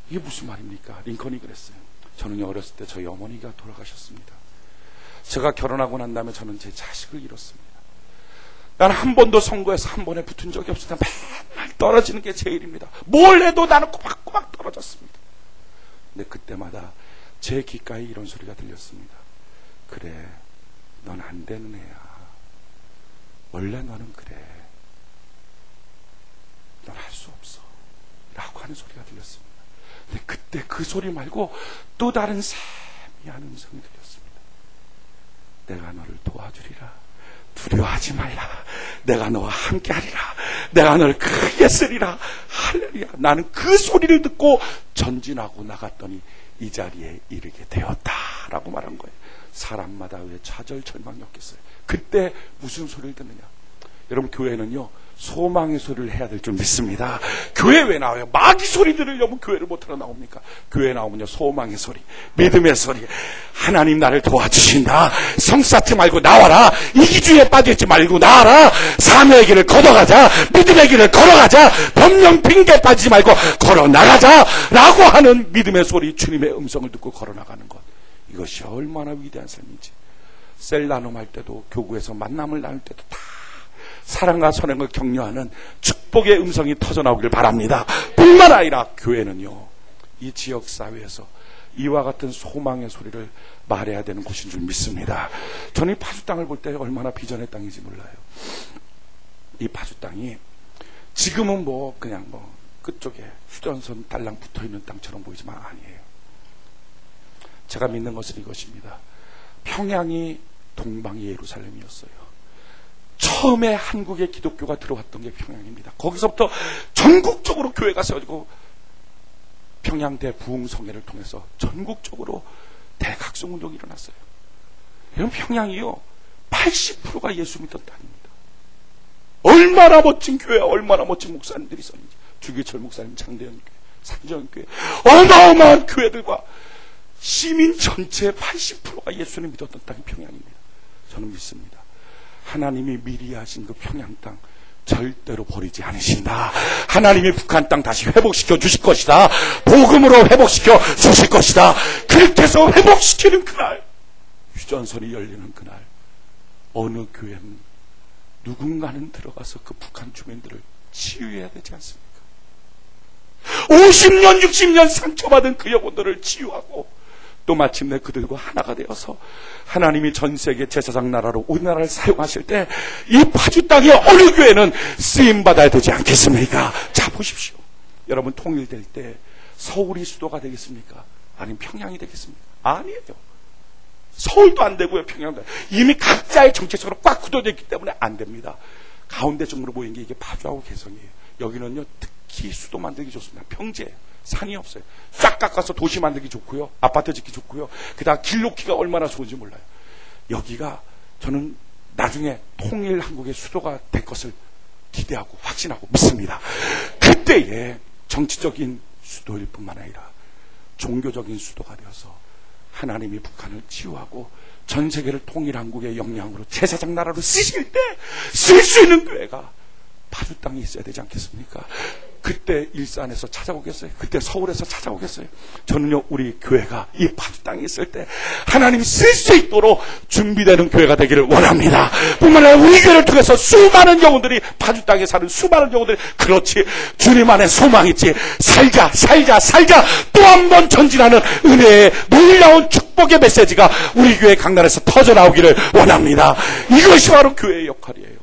이게 무슨 말입니까? 링컨이 그랬어요. 저는 어렸을 때 저희 어머니가 돌아가셨습니다. 제가 결혼하고 난 다음에 저는 제 자식을 잃었습니다. 나는 한 번도 선거에서 한 번에 붙은 적이 없습니다. 맨날 떨어지는 게 제일입니다. 뭘 해도 나는 꼬박꼬박 떨어졌습니다. 근데 그때마다 제 귓가에 이런 소리가 들렸습니다. 그래, 넌 안 되는 애야. 원래 너는 그래. 넌 할 수 없어. 라고 하는 소리가 들렸습니다. 근데 그때 그 소리 말고 또 다른 세미한 음성이 들렸습니다. 내가 너를 도와주리라. 두려워하지 말라. 내가 너와 함께 하리라. 내가 너를 크게 쓰리라. 할렐루야. 나는 그 소리를 듣고 전진하고 나갔더니 이 자리에 이르게 되었다라고 말한 거예요. 사람마다 왜 좌절 절망이 없겠어요? 그때 무슨 소리를 듣느냐? 여러분, 교회는요, 소망의 소리를 해야 될 줄 믿습니다. 교회 왜 나와요? 마귀 소리 들으려면 교회를 못하러 나옵니까? 교회 나오면요, 소망의 소리, 믿음의 소리. 하나님 나를 도와주신다. 성 쌓지 말고 나와라. 이기주의에 빠져있지 말고 나와라. 사명의 길을 걷어가자. 믿음의 길을 걸어가자. 변명 핑계 빠지지 말고 걸어나가자. 라고 하는 믿음의 소리, 주님의 음성을 듣고 걸어나가는 것. 이것이 얼마나 위대한 삶인지. 셀 나눔할 때도, 교구에서 만남을 나눌 때도 다 사랑과 선행을 격려하는 축복의 음성이 터져나오길 바랍니다. 뿐만 아니라 교회는요, 이 지역 사회에서 이와 같은 소망의 소리를 말해야 되는 곳인 줄 믿습니다. 저는 이 파주 땅을 볼 때 얼마나 비전의 땅인지 몰라요. 이 파주 땅이 지금은 그냥 끝쪽에 휴전선 달랑 붙어있는 땅처럼 보이지만 아니에요. 제가 믿는 것은 이것입니다. 평양이 동방의 예루살렘이었어요. 처음에 한국에 기독교가 들어왔던 게 평양입니다. 거기서부터 전국적으로 교회가 세워지고 평양대 부흥성회를 통해서 전국적으로 대각성운동이 일어났어요. 여러분, 평양이요 80%가 예수 믿던 땅입니다. 얼마나 멋진 교회, 얼마나 멋진 목사님들이 있었는지. 주기철 목사님, 장대현 교회, 산정교회, 어마어마한 교회들과 시민 전체의 80%가 예수를 믿었던 땅이 평양입니다. 저는 믿습니다. 하나님이 미리 하신 그 평양 땅 절대로 버리지 않으신다. 하나님이 북한 땅 다시 회복시켜 주실 것이다. 복음으로 회복시켜 주실 것이다. 그렇게 해서 회복시키는 그날, 휴전선이 열리는 그날, 어느 교회는 누군가는 들어가서 그 북한 주민들을 치유해야 되지 않습니까? 50년 60년 상처받은 그 영혼들을 치유하고 또 마침내 그들과 하나가 되어서 하나님이 전 세계 제사장 나라로 우리나라를 사용하실 때 이 파주 땅의 어느 교회는 쓰임받아야 되지 않겠습니까? 자, 보십시오. 여러분, 통일될 때 서울이 수도가 되겠습니까? 아니면 평양이 되겠습니까? 아니에요. 서울도 안 되고요, 평양도 안 돼요. 이미 각자의 정체적으로 꽉 굳어져 있기 때문에 안 됩니다. 가운데 쪽으로 모인 게 이게 파주하고 개성이에요. 여기는요 특히 수도 만들기 좋습니다. 평지에 산이 없어요. 쫙 깎아서 도시 만들기 좋고요, 아파트 짓기 좋고요, 게다가 길 놓기가 얼마나 좋은지 몰라요. 여기가 저는 나중에 통일 한국의 수도가 될 것을 기대하고 확신하고 믿습니다. 그때에 정치적인 수도일 뿐만 아니라 종교적인 수도가 되어서 하나님이 북한을 치유하고 전 세계를 통일 한국의 역량으로 제사장 나라로 쓰실 때 쓸 수 있는 교회가 파주 땅에 있어야 되지 않겠습니까? 그때 일산에서 찾아오겠어요? 그때 서울에서 찾아오겠어요? 저는요, 우리 교회가 이 파주 땅에 있을 때 하나님이 쓸 수 있도록 준비되는 교회가 되기를 원합니다. 뿐만 아니라 우리 교회를 통해서 수많은 영혼들이, 파주 땅에 사는 수많은 영혼들이, 그렇지, 주님 안에 소망 있지, 살자 또 한 번 전진하는 은혜의 놀라운 축복의 메시지가 우리 교회 강단에서 터져나오기를 원합니다. 이것이 바로 교회의 역할이에요.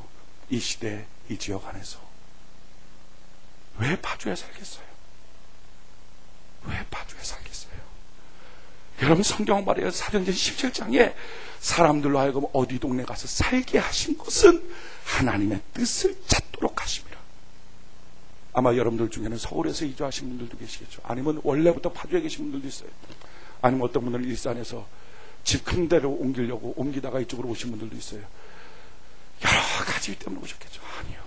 이 시대, 이 지역 안에서. 왜 파주에 살겠어요? 왜 파주에 살겠어요? 여러분, 성경 말이에요. 사도행전 17장에 사람들로 하여금 어디 동네 가서 살게 하신 것은 하나님의 뜻을 찾도록 하심이라. 아마 여러분들 중에는 서울에서 이주하신 분들도 계시겠죠. 아니면 원래부터 파주에 계신 분들도 있어요. 아니면 어떤 분들은 일산에서 집 큰 데로 옮기려고 옮기다가 이쪽으로 오신 분들도 있어요. 여러 가지 때문에 오셨겠죠. 아니요.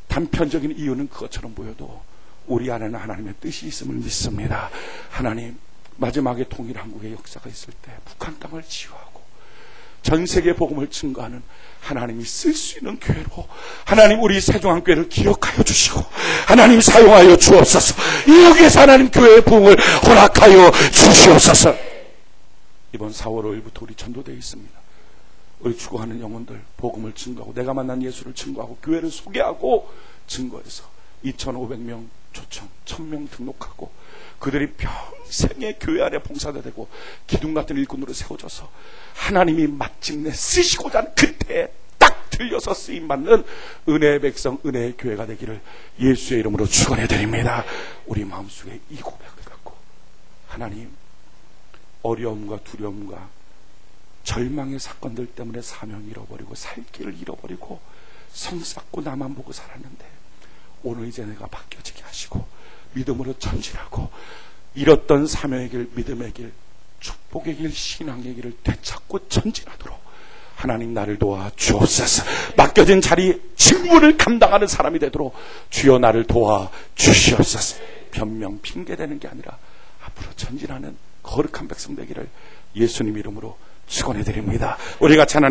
단편적인 이유는 그것처럼 보여도 우리 안에는 하나님의 뜻이 있음을 믿습니다. 하나님, 마지막에 통일 한국의 역사가 있을 때 북한 땅을 치유하고 전 세계 복음을 증거하는 하나님이 쓸 수 있는 교회로 하나님 우리 세종한교회를 기억하여 주시고 하나님 사용하여 주옵소서. 여기에서 하나님 교회의 부흥을 허락하여 주시옵소서. 이번 4월 5일부터 우리 전도되어 있습니다. 우리 죽어가는 영혼들 복음을 증거하고 내가 만난 예수를 증거하고 교회를 소개하고 증거해서 2,500명 초청 1,000명 등록하고 그들이 평생의 교회 안에 봉사가 되고 기둥 같은 일꾼으로 세워져서 하나님이 마침내 쓰시고자 하는 그때에 딱 들려서 쓰임받는 은혜의 백성, 은혜의 교회가 되기를 예수의 이름으로 축원해 드립니다. 우리 마음속에 이 고백을 갖고 하나님, 어려움과 두려움과 절망의 사건들 때문에 사명 잃어버리고 살 길을 잃어버리고 성 쌓고 나만 보고 살았는데 오늘 이제 내가 바뀌어지게 하시고 믿음으로 전진하고 잃었던 사명의 길, 믿음의 길, 축복의 길, 신앙의 길을 되찾고 전진하도록 하나님 나를 도와 주옵소서. 맡겨진 자리 직무를 감당하는 사람이 되도록 주여 나를 도와 주시옵소서. 변명 핑계대는 게 아니라 앞으로 전진하는 거룩한 백성 되기를 예수님 이름으로 축원해 드립니다. 우리 같이 하나님